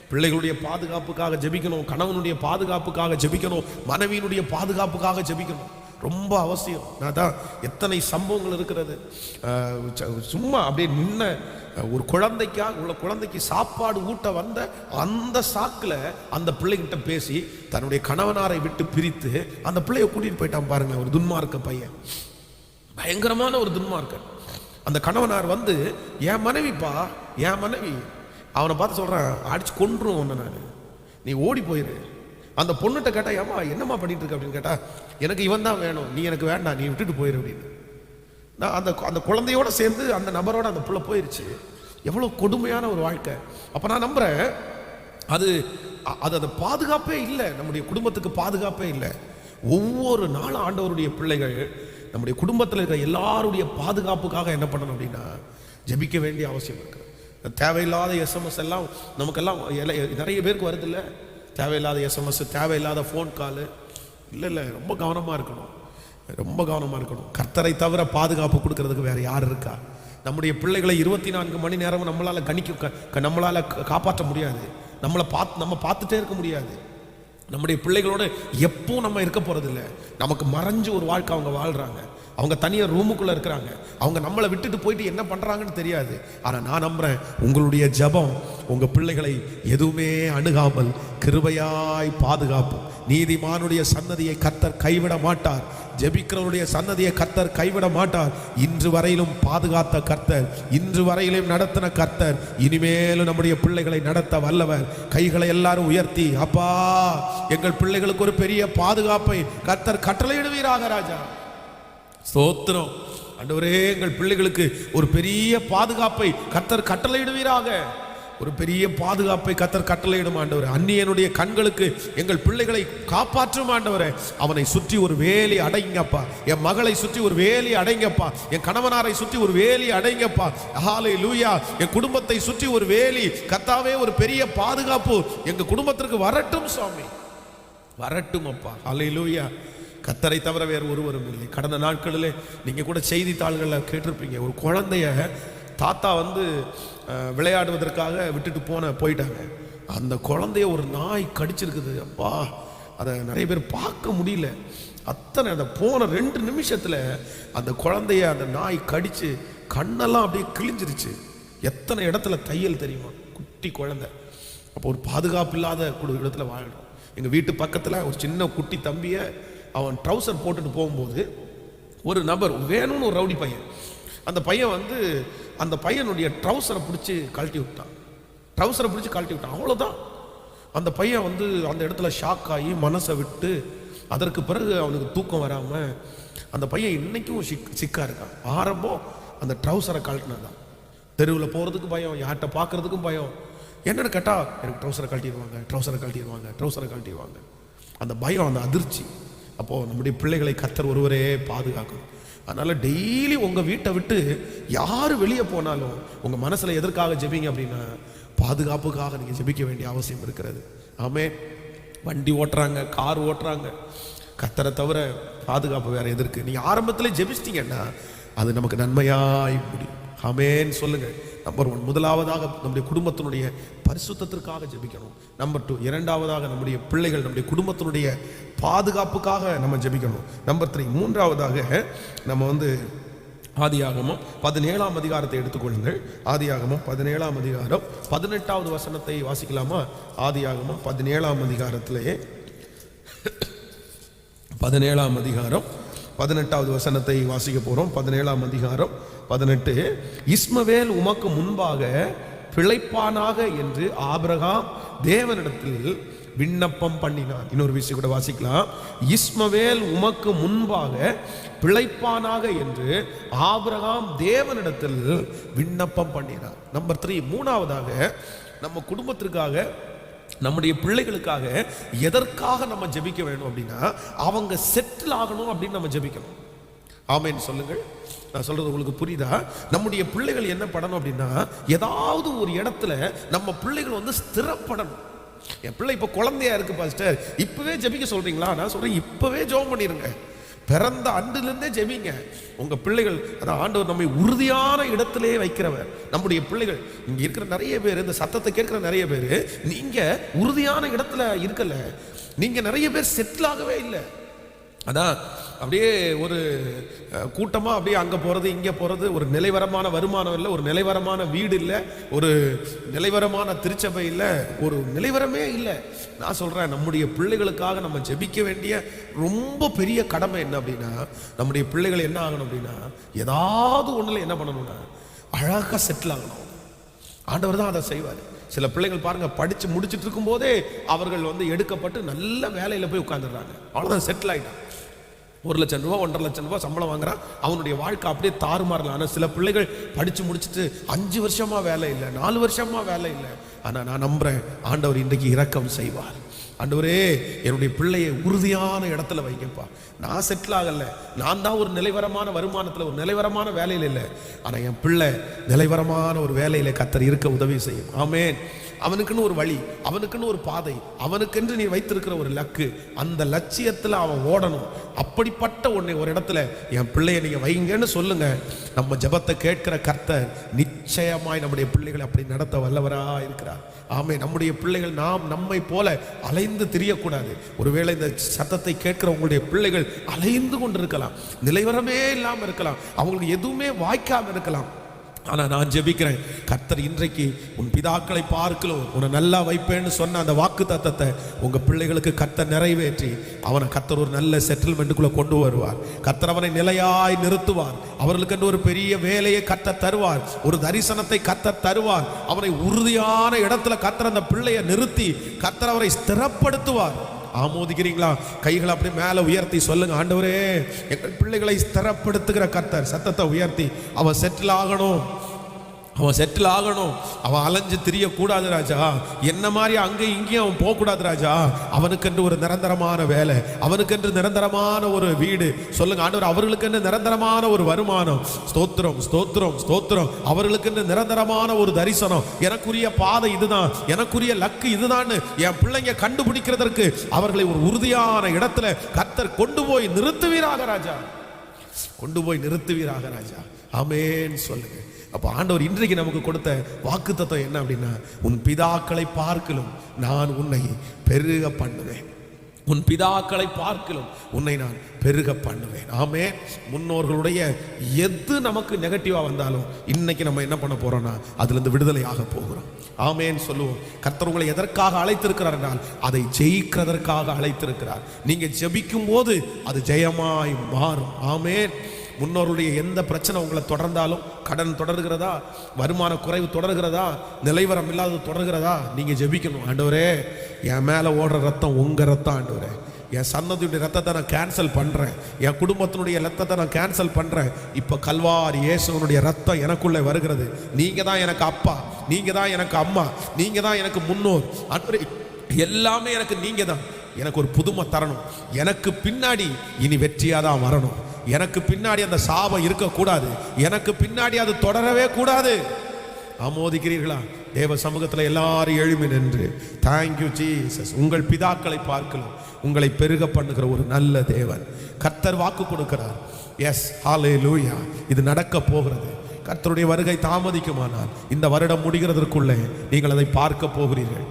பிள்ளைகளுடைய பாதுகாப்புக்காக ஜெபிக்கணும், கணவனுடைய பாதுகாப்புக்காக ஜெபிக்கணும், மனைவியினுடைய பாதுகாப்புக்காக ஜெபிக்கணும். ரொம்ப அவசியம். நான் தான் எத்தனை சம்பவங்கள் இருக்கிறது. சும்மா அப்படியே நின்ன ஒரு குழந்தைக்கு சாப்பாடு ஊட்ட வந்த அந்த சாக்கில் அந்த பிள்ளைகிட்ட பேசி தன்னுடைய கணவனாரை விட்டு பிரித்து அந்த பிள்ளைய கூட்டிட்டு போயிட்டான் பாருங்க. ஒரு துன்மார்க்க பையன், பயங்கரமான ஒரு துன்மார்க்க. அந்த கணவனார் வந்து, என் மனைவி அவனை பார்த்து சொல்றான், அடிச்சு கொன்றும் ஒன்று, நான் நீ ஓடி போயிரு. அந்த பொண்ணுகிட்ட கேட்டா, ஏமா என்னம்மா பண்ணிட்டு இருக்க அப்படின்னு கேட்டா, எனக்கு இவன் தான் வேணும், நீ எனக்கு வேண்டாம், நீ விட்டுட்டு போயிரு அப்படின்னு. நான் அந்த குழந்தையோட சேர்ந்து அந்த நபரோட அந்த புள்ள போயிருச்சு. எவ்வளோ கொடுமையான ஒரு வாழ்க்கை. அப்போ நான் நம்புறேன், அது பாதுகாப்பே இல்லை, நம்முடைய குடும்பத்துக்கு பாதுகாப்பே இல்லை. ஒவ்வொரு நாளும் ஆண்டவருடைய பிள்ளைகள் நம்முடைய குடும்பத்தில் இருக்கிற எல்லாருடைய பாதுகாப்புக்காக என்ன பண்ணணும் அப்படின்னா ஜெபிக்க வேண்டிய அவசியம் இருக்கு. தேவையில்லாத எஸ்எம்எஸ் எல்லாம் நமக்கெல்லாம் நிறைய பேருக்கு வருது இல்லை, தேவையில்லாத எஸ்எம்எஸ், தேவையில்லாத ஃபோன் காலு. இல்லை, ரொம்ப கவனமாக இருக்கணும், ரொம்ப கவனமாக இருக்கணும். கர்த்தரை தவிர பாதுகாப்பு கொடுக்கறதுக்கு வேற யார் இருக்கா? நம்முடைய பிள்ளைகளை 24 மணி நேரம் நம்மளால் காப்பாற்ற முடியாது. நம்ம பார்த்துட்டே இருக்க முடியாது. நம்முடைய பிள்ளைகளோட எப்போ நம்ம இருக்க போறதில்லை. நமக்கு மறைஞ்சு ஒரு வாழ்க்கை அவங்க வாழ்றாங்க. அவங்க தனியாக ரூமுக்குள்ள இருக்கிறாங்க. அவங்க நம்மளை விட்டுட்டு போயிட்டு என்ன பண்றாங்கன்னு தெரியாது. ஆனால் நான் நம்புறேன், உங்களுடைய ஜெபம் உங்க பிள்ளைகளை எதுவுமே அணுகாமல் கிருபையாய் பாதுகாப்பும். நீதிமானுடைய சன்னதியை கர்த்தர் கைவிட மாட்டார். ஜெபிக்கிறவருடைய சன்னதியை கர்த்தர் கைவிட மாட்டார். இன்று வரையிலும் பாதுகாத்த கர்த்தர், இன்று வரையிலும் நடத்தின கர்த்தர், இனிமேலும் நம்முடைய பிள்ளைகளை நடத்த வல்லவர். கைகளை எல்லாரும் உயர்த்தி, அப்பா எங்கள் பிள்ளைகளுக்கு ஒரு பெரிய பாதுகாப்பை கர்த்தர் கட்டளையிடுவீராக ராஜா. ஸ்தோத்திரம் ஆண்டவரே, எங்கள் பிள்ளைகளுக்கு ஒரு பெரிய பாதுகாப்பை கர்த்தர் கட்டளையிடுவீராக. ஒரு பெரிய பாதுகாப்பை கர்த்தர் கட்டளையிடும் ஆண்டவரே. அந்நியனுடைய கண்களுக்கு எங்கள் பிள்ளைகளை காப்பாற்றும் ஆண்டவரே. அவனை சுற்றி ஒரு வேலி அடைங்கப்பா. என் மகளை சுற்றி ஒரு வேலி அடைங்கப்பா. என் கணவனாரை சுற்றி ஒரு வேலி அடைங்கப்பா. ஹல்லேலூயா. என் குடும்பத்தை சுற்றி ஒரு வேலி கர்த்தாவே, ஒரு பெரிய பாதுகாப்பு எங்க குடும்பத்திற்கு வரட்டும் சுவாமி, வரட்டும் அப்பா. ஹல்லேலூயா. கர்த்தரை தவிர வேறு ஒருவரும் இல்லை. கடந்த நாட்களிலே நீங்கள் கூட செய்தித்தாள்களில் கேட்டிருப்பீங்க, ஒரு குழந்தைய தாத்தா வந்து விளையாடுவதற்காக விட்டுட்டு போயிட்டாங்க. அந்த குழந்தைய ஒரு நாய் கடிச்சிருக்குது. அப்பா, அதை நிறைய பேர் பார்க்க முடியல. அத்தனை அந்த போன 2 நிமிஷத்தில் அந்த குழந்தைய அந்த நாய் கடிச்சு கண்ணெல்லாம் அப்படியே கிழிஞ்சிருச்சு. எத்தனை இடத்துல தையல் தெரியுமா? குட்டி குழந்தை. அப்போ ஒரு பாதுகாப்பு இல்லாத இடத்துல வாழணும். எங்கள் வீட்டு பக்கத்தில் ஒரு சின்ன குட்டி தம்பியை அவன் ட்ரௌசர் போட்டுட்டு போகும்போது ஒரு நபர் வேணும்னு ஒரு ரவுடி பையன், அந்த பையன் வந்து அந்த பையனுடைய ட்ரௌசரை பிடிச்சி கழட்டி விட்டான். அவ்வளோதான். அந்த பையன் வந்து அந்த இடத்துல ஷாக் ஆகி மனசை விட்டு, அதற்கு பிறகு அவனுக்கு தூக்கம் வராமல் அந்த பையன் இன்னைக்கும் சிக்கா இருக்கான். ஆரம்பம் அந்த ட்ரௌசரை கழட்டினதான். தெருவில் போகிறதுக்கு பயம், யார்கிட்ட பார்க்கறதுக்கும் பயம். என்னன்னு கேட்டால், எனக்கு ட்ரௌசரை கழட்டிடுவாங்க. அந்த பயம், அந்த அதிர்ச்சி. அப்போது நம்முடைய பிள்ளைகளை கர்த்தர் ஒருவரே பாதுகாக்கணும். அதனால் டெய்லி உங்கள் வீட்டை விட்டு யார் வெளியே போனாலும் உங்கள் மனசில் எதற்காக ஜெபிங்க அப்படின்னா பாதுகாப்புக்காக நீங்கள் ஜெபிக்க வேண்டிய அவசியம் இருக்கிறது. ஆமே. வண்டி ஓட்டுறாங்க, கார் ஓட்டுறாங்க, கர்த்தரை தவிர பாதுகாப்பு வேறு எதற்கு? நீங்கள் ஆரம்பத்தில் ஜெபிச்சிட்டிங்கன்னா அது நமக்கு நன்மையாய் முடியும். ஆமேன்னு சொல்லுங்கள். நம்பர் 1, முதலாவதாக நம்முடைய குடும்பத்தினுடைய பரிசுத்தத்திற்காக ஜெபிக்கணும். நம்பர் 2, இரண்டாவதாக நம்முடைய பிள்ளைகள், நம்முடைய குடும்பத்தினுடைய பாதுகாப்புக்காக நம்ம ஜெபிக்கணும். நம்பர் 3, மூன்றாவதாக நம்ம வந்து ஆதியாகமம் 17ஆம் அதிகாரத்தை எடுத்துக்கொள்ளுங்கள். ஆதியாகமம் 17ஆம் அதிகாரம் 18வது வசனத்தை வாசிக்கலாமா? ஆதியாகமம் 17ஆம் அதிகாரத்திலே 17ஆம் அதிகாரம் 18வது வசனத்தை வாசிக்க போறோம். 17ஆம் அதிகாரம் 18. இஸ்மவேல் உமக்கு முன்பாக பிழைப்பானாக என்று ஆபிரகாம் தேவனிடத்தில் விண்ணப்பம் பண்ணினான். இன்னொரு விஷயம் கூட வாசிக்கலாம். இஸ்மவேல் உமக்கு முன்பாக பிழைப்பானாக என்று ஆபிரகாம் தேவனிடத்தில் விண்ணப்பம் பண்ணினான். நம்பர் 3, மூணாவதாக நம்ம குடும்பத்திற்காக, நம்முடைய பிள்ளைகளுக்காக எதற்காக நம்ம ஜெபிக்க வேணும் அப்படின்னா, அவங்க செட்டில் ஆகணும் அப்படின்னு நம்ம ஜெபிக்கணும். ஆமென் சொல்லுங்கள். நான் சொல்றது உங்களுக்கு புரியுதா? நம்முடைய பிள்ளைகள் என்ன படணும் அப்படின்னா, ஏதாவது ஒரு இடத்துல நம்ம பிள்ளைகள் வந்து ஸ்திரப்படணும். என் பிள்ளை இப்போ குழந்தையா இருக்கு பாஸ்டர், இப்பவே ஜெபிக்க சொல்றீங்களா? நான் சொல்றேன், இப்பவே ஜெபம் பண்ணிருங்க. பிறந்த அன்றிலிருந்தே ஜெபிங்க. உங்க பிள்ளைகள், அதான் ஆண்டவர் நம்மை உறுதியான இடத்திலே வைக்கிறவர். நம்முடைய பிள்ளைகள், இங்க இருக்கிற நிறைய பேர், இந்த சத்தத்தை கேட்கிற நிறைய பேர், நீங்க உறுதியான இடத்துல இருக்கல. நீங்க நிறைய பேர் செட்டில் ஆகவே இல்லை. அதான் அப்படியே ஒரு கூட்டமாக அப்படியே அங்கே போகிறது இங்கே போகிறது, ஒரு நிலைவரமான வருமானம் இல்லை, ஒரு நிலைவரமான வீடு இல்லை, ஒரு நிலைவரமான திருச்சபை இல்லை, ஒரு நிலைவரமே இல்லை. நான் சொல்கிறேன், நம்முடைய பிள்ளைகளுக்காக நம்ம ஜெபிக்க வேண்டிய ரொம்ப பெரிய கடமை என்ன அப்படின்னா, நம்முடைய பிள்ளைகள் என்ன ஆகணும் அப்படின்னா, ஏதாவது ஒன்றில் என்ன பண்ணணும்னா அழகாக செட்டில் ஆகணும். ஆண்டவர் தான் அதை செய்வார். சில பிள்ளைகள் பாருங்க, படித்து முடிச்சுட்டு இருக்கும் போதே அவர்கள் வந்து எடுக்கப்பட்டு நல்ல வேலையில் போய் உட்காந்துடுறாங்க. அவ்வளோதான், செட்டில் ஆகிட்டான். 1 லட்சம் ரூபா 1.5 லட்சம் ரூபா சம்பளம் வாங்குறான். அவனுடைய வாழ்க்கை அப்படியே தாறுமாறலாம். ஆனால் சில பிள்ளைகள் படித்து முடிச்சுட்டு 5 வருஷமா வேலை இல்லை, 4 வருஷமா வேலை இல்லை. ஆனால் நான் நம்புறேன், ஆண்டவர் இன்றைக்கு இரக்கம் செய்வார். ஆண்டவரே, என்னுடைய பிள்ளையை உறுதியான இடத்துல வைக்கப்பா. நான் செட்டில் ஆகலை, நான் தான் ஒரு நிலைவரமான வருமானத்தில், ஒரு நிலைவரமான வேலையில் இல்லை. ஆனால் என் பிள்ளை நிலைவரமான ஒரு வேலையில் கர்த்தர் இருக்க உதவி செய்யும். ஆமென். அவனுக்குன்னு ஒரு வழி, அவனுக்குன்னு ஒரு பாதை, அவனுக்கென்று நீ வைத்திருக்கிற ஒரு லக்கு, அந்த லட்சியத்தில் அவன் ஓடணும். அப்படிப்பட்ட ஒன்றை ஒரு இடத்துல என் பிள்ளையை நீங்கள் வைங்கன்னு சொல்லுங்க. நம்ம ஜெபத்தை கேட்கிற கர்த்தர் நிச்சயமாய் நம்முடைய பிள்ளைகளை அப்படி நடத்த வல்லவராக இருக்கிறார். ஆமே. நம்முடைய பிள்ளைகள் நாம் நம்மை போல அலைந்து திரியக்கூடாது. ஒருவேளை இந்த சத்தத்தை கேட்கிற உங்களுடைய பிள்ளைகள் அலைந்து கொண்டு இருக்கலாம், நிலைவரமே இல்லாமல் இருக்கலாம், அவங்களுக்கு எதுவுமே வாய்க்காமல் இருக்கலாம். ஆனால் நான் ஜெபிக்கிறேன், கர்த்தர் இன்றைக்கு உன் பிதாக்களை பார்க்கலாம் உன்னை நல்லா வைப்பேன்னு சொன்ன அந்த வாக்கு தத்தத்தை உங்கள் பிள்ளைகளுக்கு கர்த்தர் நிறைவேற்றி அவனை கர்த்தர் ஒரு நல்ல செட்டில்மெண்ட்டுக்குள்ளே கொண்டு வருவார். கர்த்தர் அவனை நிலையாய் நிறுத்துவார். அவர்களுக்கு ஒரு பெரிய வேலையை கர்த்தர் தருவார், ஒரு தரிசனத்தை கர்த்தர் தருவார். அவனை உறுதியான இடத்துல கர்த்தர் அந்த பிள்ளையை நிறுத்தி கர்த்தர் அவரை ஸ்திரப்படுத்துவார். ஆமோதிக்கிறீங்களா? கைகளை அப்படி மேலே உயர்த்தி சொல்லுங்க, ஆண்டவரே, எங்கள் பிள்ளைகளை ஸ்திரப்படுத்துகிற கர்த்தர். சத்தத்தை உயர்த்தி, அவன் செட்டில் ஆகணும், அவன் செட்டில் ஆகணும். அவன் அலைஞ்சு திரியக்கூடாது ராஜா. என்ன மாதிரி அங்கேயும் இங்கேயும் அவன் போகக்கூடாது ராஜா. அவனுக்கென்று ஒரு நிரந்தரமான வேலை, அவனுக்கென்று நிரந்தரமான ஒரு வீடு. சொல்லுங்க ஆண்டவர், அவர்களுக்கென்று நிரந்தரமான ஒரு வருமானம். ஸ்தோத்திரம், ஸ்தோத்திரம், ஸ்தோத்திரம். அவர்களுக்கென்று நிரந்தரமான ஒரு தரிசனம். எனக்குரிய பாதை இதுதான், எனக்குரிய லக்கு இதுதான் என் பிள்ளைங்க கண்டுபிடிக்கிறதற்கு அவர்களை ஒரு உறுதியான இடத்துல கர்த்தர் கொண்டு போய் நிறுத்துவீராக ராஜா, கொண்டு போய் நிறுத்துவீராக ராஜா. ஆமென் சொல்லுங்க. அப்போ ஆண்டவர் இன்றைக்கு நமக்கு கொடுத்த வாக்குத்தத்தம் என்ன அப்படின்னா, உன் பிதாக்களை பார்க்கலும் நான் உன்னை பெருக பண்ணுவேன். உன் பிதாக்களை பார்க்கலும் உன்னை நான் பெருக பண்ணுவேன். ஆமென். முன்னோர்களுடைய எது நமக்கு நெகட்டிவா வந்தாலும் இன்னைக்கு நம்ம என்ன பண்ண போறோம்னா அதிலிருந்து விடுதலை ஆக போகிறோம். ஆமென் சொல்லுவோம். கர்த்தர் உங்களை எதற்காக அழைத்திருக்கிறார் என்றால் அதை ஜெயிக்கிறதற்காக அழைத்திருக்கிறார். நீங்க ஜெபிக்கும் போது அது ஜெயமாய் மாறும். ஆமென். முன்னோருடைய எந்த பிரச்சனை உங்களை தொடர்ந்தாலும், கடன் தொடர்கிறதா, வருமான குறைவு தொடர்கிறதா, நிலைவரம் இல்லாதது தொடர்கிறதா, நீங்கள் ஜெபிக்கணும். ஆண்டவரே, என் மேலே ஓடுற ரத்தம் உங்கள் ரத்தம். ஆண்டவரே, என் சன்னதியுடைய ரத்தத்தை நான் கேன்சல் பண்ணுறேன், என் குடும்பத்தினுடைய ரத்தத்தை நான் கேன்சல் பண்ணுறேன். இப்போ கல்வாரி இயேசுவனுடைய ரத்தம் எனக்குள்ளே வருகிறது. நீங்கள் தான் எனக்கு அப்பா, நீங்கள் தான் எனக்கு அம்மா, நீங்கள் தான் எனக்கு முன்னோர். ஆண்டவரே, எல்லாமே எனக்கு நீங்கள் தான். எனக்கு ஒரு புதுமை தரணும். எனக்கு பின்னாடி இனி வெற்றியாக தான் வரணும். எனக்கு பின்னாடி அந்த சாபம் இருக்கக்கூடாது. எனக்கு பின்னாடி அது தொடரவே கூடாது. ஆமோதிக்கிறீர்களா? தேவ சமூகத்தில் எல்லாரும் எழுமி நின்று, தேங்க்யூ ஜீசஸ். உங்கள் பிதாக்களை பார்க்கலாம் உங்களை பெருக பண்ணுகிற ஒரு நல்ல தேவன். கர்த்தர் வாக்கு கொடுக்கிறார். எஸ், ஹல்லேலூயா. இது நடக்க போகிறது. கர்த்தருடைய வருகை தாமதிக்குமானால் இந்த வருடம் முடிகிறதற்குள்ளே நீங்கள் அதை பார்க்க போகிறீர்கள்.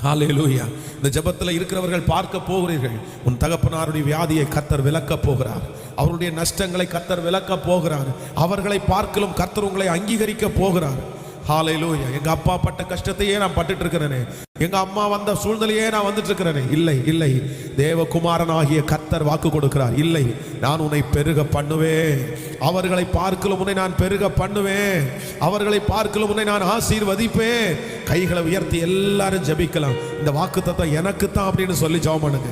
ஹல்லேலூயா. இந்த ஜெபத்தில் இருக்கிறவர்கள் பார்க்க போகிறீர்கள். உன் தகப்பனாருடைய வியாதியை கர்த்தர் விலக்க போகிறார். அவருடைய நஷ்டங்களை கர்த்தர் விலக்க போகிறார். அவர்களை பார்க்கலும் கர்த்தர் உங்களை அங்கீகரிக்க போகிறார். ஹல்லேலூயா. எங்க அப்பா பட்ட கஷ்டத்தையே நான் பட்டுட்டு இருக்கிறேனே, எங்க அம்மா வந்த சூழ்நிலையே நான் வந்துட்டு இருக்கிறேனே. இல்லை இல்லை, தேவகுமாரனாகிய கர்த்தர் வாக்கு கொடுக்கிறார். இல்லை, நான் உன்னை பெருக பண்ணுவேன், அவர்களை பார்க்கலும் உன்னை நான் பெருக பண்ணுவேன், அவர்களை பார்க்கலும் உன்னை நான் ஆசீர்வதிப்பேன். கைகளை உயர்த்தி எல்லாரும் ஜெபிக்கலாம். இந்த வாக்குத்தத்தம் எனக்கு தான் அப்படின்னு சொல்லி ஜெபம் பண்ணுங்க.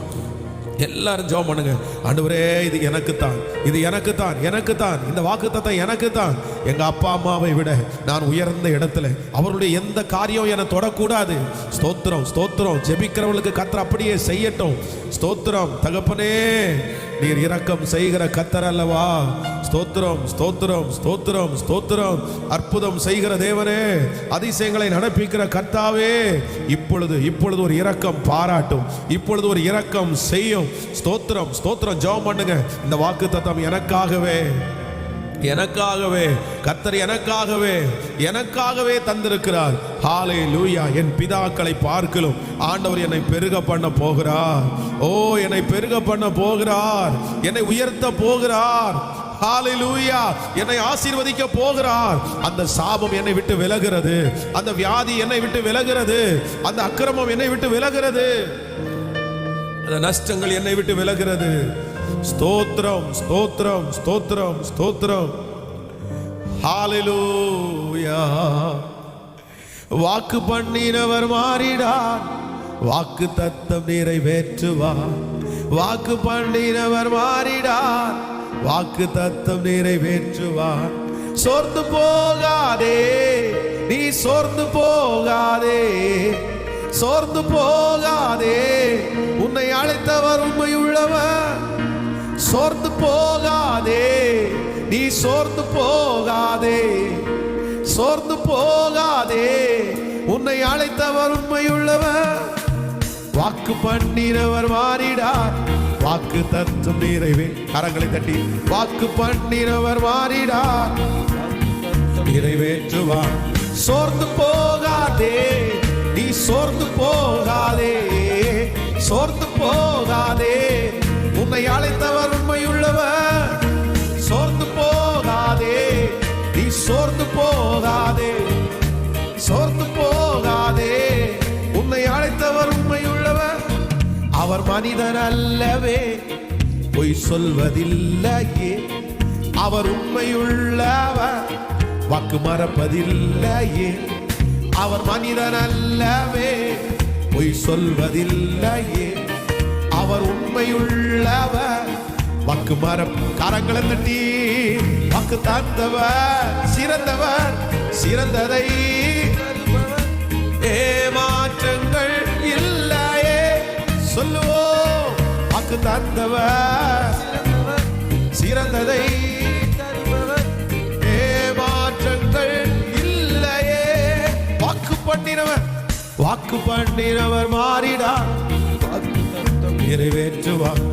எல்லாரும் ஜெபம் பண்ணுங்க. ஆண்டவரே, இது எனக்கு தான், இது எனக்கு தான், எனக்கு தான், இந்த வாக்குத்தத்தம் எனக்கு தான். எங்க அப்பா அம்மாவை விட நான் உயர்ந்த இடத்துல, அவருடைய எந்த காரியம் என தொடக்கூடாது. ஸ்தோத்திரம் ஸ்தோத்திரம். ஜெபிக்கிறவர்களுக்கு கர்த்தர் அப்படியே செய்யட்டும். ஸ்தோத்திரம். தகப்பனே, நீர் இரக்கம் செய்கிற கர்த்தர் அல்லவா? ஸ்தோத்திரம் ஸ்தோத்திரம் ஸ்தோத்திரம் ஸ்தோத்திரம். அற்புதம் செய்கிற தேவனே, அதிசயங்களை நடப்பிக்கிற கர்த்தாவே, இப்பொழுது இப்பொழுது ஒரு இரக்கம் பாராட்டும், இப்பொழுது ஒரு இரக்கம் செய்யும். ஸ்தோத்திரம் ஸ்தோத்திரம். ஜெபம் பண்ணுங்க. இந்த வாக்குத்தத்தம் எனக்காகவே, எனக்காகவே கர்த்தர் எனக்காகவே எனக்காகவே தந்திருக்கிறார். ஹல்லேலூயா. என் பிதாக்களை பார்க்கலும் ஆண்டவர் என்னை பெருக பண்ண போகிறார். ஓ, என்னை பெருக பண்ண போகிறார், என்னை உயர்த்த போகிறார். ஹல்லேலூயா. என்னை ஆசீர்வதிக்க போகிறார். அந்த சாபம் என்னை விட்டு விலகிறது, அந்த வியாதி என்னை விட்டு விலகிறது, அந்த அக்கிரமம் என்னை விட்டு விலகிறது, அந்த நஷ்டங்கள் என்னை விட்டு விலகிறது. ஸ்தோத்திரம் ஸ்தோத்திரம் ஸ்தோத்திரம் ஸ்தோத்திரம். ஹல்லேலூயா. வாக்கு பண்ணினவர் மாறிடார், வாக்கு தத்தம் நிறைவேற்றுவார். வாக்கு பண்ணினவர் மாறிடார், வாக்கு தத்தம் நிறைவேற்றுவார். சோர்ந்து போகாதே, நீ சோர்ந்து போகாதே, சோர்ந்து போகாதே, உன்னை அழைத்தவர் உண்மையுள்ளவர். சோர்ந்து போகாதே, நீ சோர்ந்து போகாதே, சோர்ந்து போகாதே, உன்னை அழைத்தவர் உண்மையுள்ளவர். வாக்கு பண்ணினவர் மாறிடார், வாக்கு தத்துவம் நிறைவே. கரங்களை தட்டி, வாக்கு பண்ணினவர் மாறிடார், நிறைவேற்றுவார். சோர்ந்து போகாதே, நீ சோர்ந்து போகாதே, சோர்ந்து போகாதே, உன்னை அழைத்தவர் உண்மையுள்ளவர். சோர்ந்து போகாதே, நீ சோர்ந்து போகாதே, சோர்ந்து போகாதே, உன்னை அழைத்தவர் உண்மையுள்ளவர். அவர் மனிதன் அல்லவே, பொய் சொல்வதில்லையே, அவர் உண்மையுள்ளவர், வாக்கு மறப்பதில்லையே. அவர் மனிதன் அல்லவே, பொய் சொல்வதில்லையே, அவர் உண்மையுள்ளவர், வாக்கு மறப்பு. கரங்களை தட்டி, வாக்கு தந்தவர் சிறந்தவர், சிறந்ததை ஏமாற்றங்கள் இல்லையே சொல்லுவோம். வாக்கு தந்தவர் சிறந்ததை ஏமாற்றங்கள் இல்லையே. வாக்கு பண்ணினவர், வாக்கு பண்ணினவர் மாறிடார், வாக்கு தத்தம் நிறைவேற்றுவார்.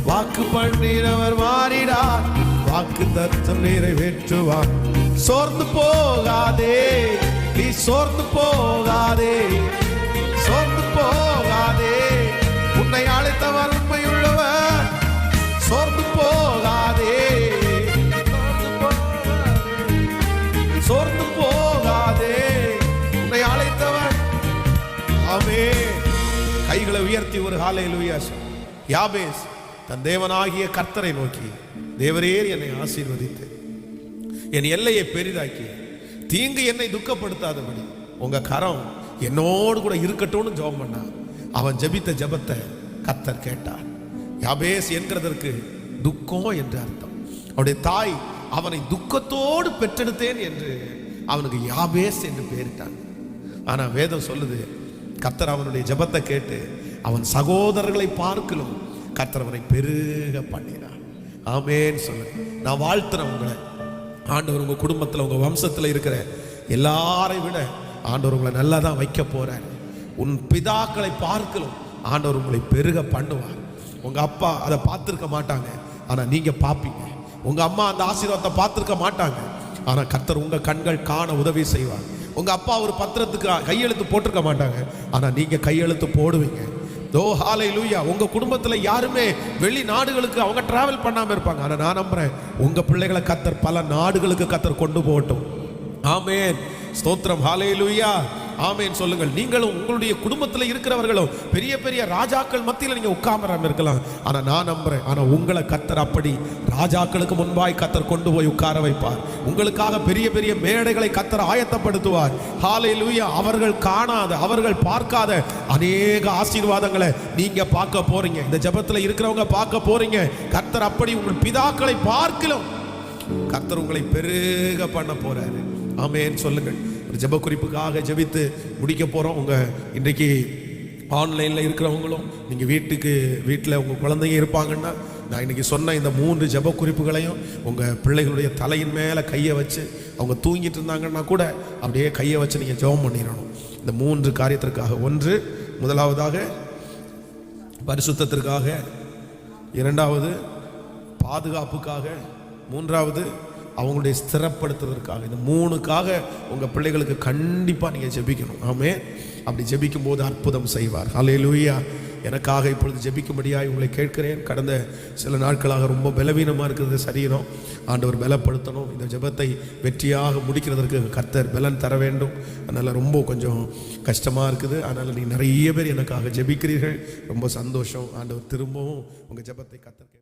வாக்கு பண்ணினவர் மாறிடார், வாக்கு தத்தம் நிறைவேற்றுவார். சோர்ந்து போகாதே, நீ சோர்ந்து போகாதே, சோர்ந்து போகாதே, உன்னை அழைத்தவர் உண்மையுள்ளவர். சோர்ந்து போகாதே, சோர்ந்து போகாதே, உன்னை அழைத்தவர். ஆமென். கைகளை உயர்த்தி ஒரு ஹல்லேலூயா. யாபேஸ் தன் தேவனாகிய கர்த்தரை நோக்கி, தேவரே, என்னை ஆசீர்வதித்து என் எல்லையை பெரிதாக்கி தீங்கு என்னை துக்கப்படுத்தாதபடி உங்க கரம் என்னோடு கூட இருக்கட்டும்னு ஜெபம் பண்ணான். அவன் ஜெபித்த ஜெபத்தை கர்த்தர் கேட்டார். யாபேஸ் என்கிறதற்கு துக்கம் என்று அர்த்தம். அவனுடைய தாய் அவனை துக்கத்தோடு பெற்றெடுத்தேன் என்று அவனுக்கு யாபேஸ் என்று பெயரிட்டான். ஆனா வேதம் சொல்லுது, கர்த்தர் அவனுடைய ஜெபத்தை கேட்டு அவன் சகோதரர்களை பார்க்கலும் கர்த்தர் அவனை பெருக பண்ணினார். ஆமென் சொல்லுங்க. நான் வாழ்த்துறேன் உங்களை. ஆண்டவர் உங்க குடும்பத்தில், உங்க வம்சத்தில் இருக்கிற எல்லாரை விட ஆண்டவர் உங்களை நல்லா தான் வைக்க போறார். உன் பிதாக்களை பார்க்கலும் ஆண்டவர் உங்களை பெருக பண்ணுவார். உங்க அப்பா அதை பார்த்துருக்க மாட்டாங்க, ஆனா நீங்க பார்ப்பீங்க. உங்க அம்மா அந்த ஆசீர்வாதத்தை பார்த்துருக்க மாட்டாங்க, ஆனா கர்த்தர் உங்க கண்கள் காண உதவி செய்வார். உங்க அப்பா ஒரு பத்திரத்துக்கு கையெழுத்து போட்டிருக்க மாட்டாங்க, ஆனா நீங்க கையெழுத்து போடுவீங்க. தோ ஹல்லேலூயா. உங்க குடும்பத்துல யாருமே வெளிநாடுகளுக்கு அவங்க டிராவல் பண்ணாம இருப்பாங்க, ஆனா நான் நம்புறேன் உங்க பிள்ளைகளை கர்த்தர் பல நாடுகளுக்கு கர்த்தர் கொண்டு போகட்டும். ஆமென். ஸ்தோத்திரம், ஹல்லேலூயா, ஆமென் சொல்லுங்கள். நீங்களும் உங்களுடைய குடும்பத்தில் இருக்கிறவர்களும் பெரிய பெரிய ராஜாக்கள் மத்தியில் நீங்க உட்கார்ந்து இருக்கலாம். ஆனா நான் நம்புறேன், ஆனா உங்களை கர்த்தர் அப்படி ராஜாக்களுக்கு முன்பாய் கர்த்தர் கொண்டு போய் உட்கார வைப்பார். உங்களுக்காக பெரிய பெரிய மேடைகளை கர்த்தர் ஆயத்தப்படுத்துவார். ஹல்லேலூயா. அவர்கள் காணாத, அவர்கள் பார்க்காத அநேக ஆசீர்வாதங்களை நீங்க பார்க்க போறீங்க. இந்த ஜெபத்தில் இருக்கிறவங்க பார்க்க போறீங்க. கர்த்தர் அப்படி உங்கள் பிதாக்களை பார்க்கலாம். கர்த்தர் உங்களை பெருக பண்ண போறாரு. ஆமென் சொல்லுங்கள். ஒரு ஜெப குறிப்புக்காக ஜெபித்து முடிக்க போறோம். உங்க இன்றைக்கு ஆன்லைன்ல இருக்கிறவங்களும் நீங்க வீட்டில் உங்க குழந்தைங்க இருப்பாங்கன்னா, நான் இன்னைக்கு சொன்ன இந்த 3 ஜெப குறிப்புகளையும் உங்க பிள்ளைகளுடைய தலையின் மேல கையை வச்சு, அவங்க தூங்கிட்டு இருந்தாங்கன்னா கூட அப்படியே கையை வச்சு நீங்க ஜெபம் பண்ணிடணும். இந்த 3 காரியத்திற்காக. ஒன்று, முதலாவதாக பரிசுத்தத்திற்காக, இரண்டாவது பாதுகாப்புக்காக, மூன்றாவது அவங்களுடைய ஸ்திரப்படுத்துவதற்காக. இந்த 3க்காக உங்க பிள்ளைகளுக்கு கண்டிப்பா நீங்க ஜெபிக்கணும். ஆமென். அப்படி ஜெபிக்கும் போது அற்புதம் செய்வார். ஹல்லேலூயா. எனக்காக இப்பொழுது ஜெபிக்கும்படியாக உங்களை கேட்கிறேன். கடந்த சில நாட்களாக ரொம்ப பலவீனமாக இருக்கிறது சரீரம். ஆண்டவர் பலப்படுத்தணும். இந்த ஜெபத்தை வெற்றியாக முடிக்கிறதற்கு கர்த்தர் பலன் தர வேண்டும். அதனால் ரொம்ப கொஞ்சம் கஷ்டமாக இருக்குது. அதனால் நீ நிறைய பேர் எனக்காக ஜெபிக்கிறீர்கள். ரொம்ப சந்தோஷம். ஆண்டவர் திரும்பவும் உங்கள் ஜெபத்தை கர்த்தர்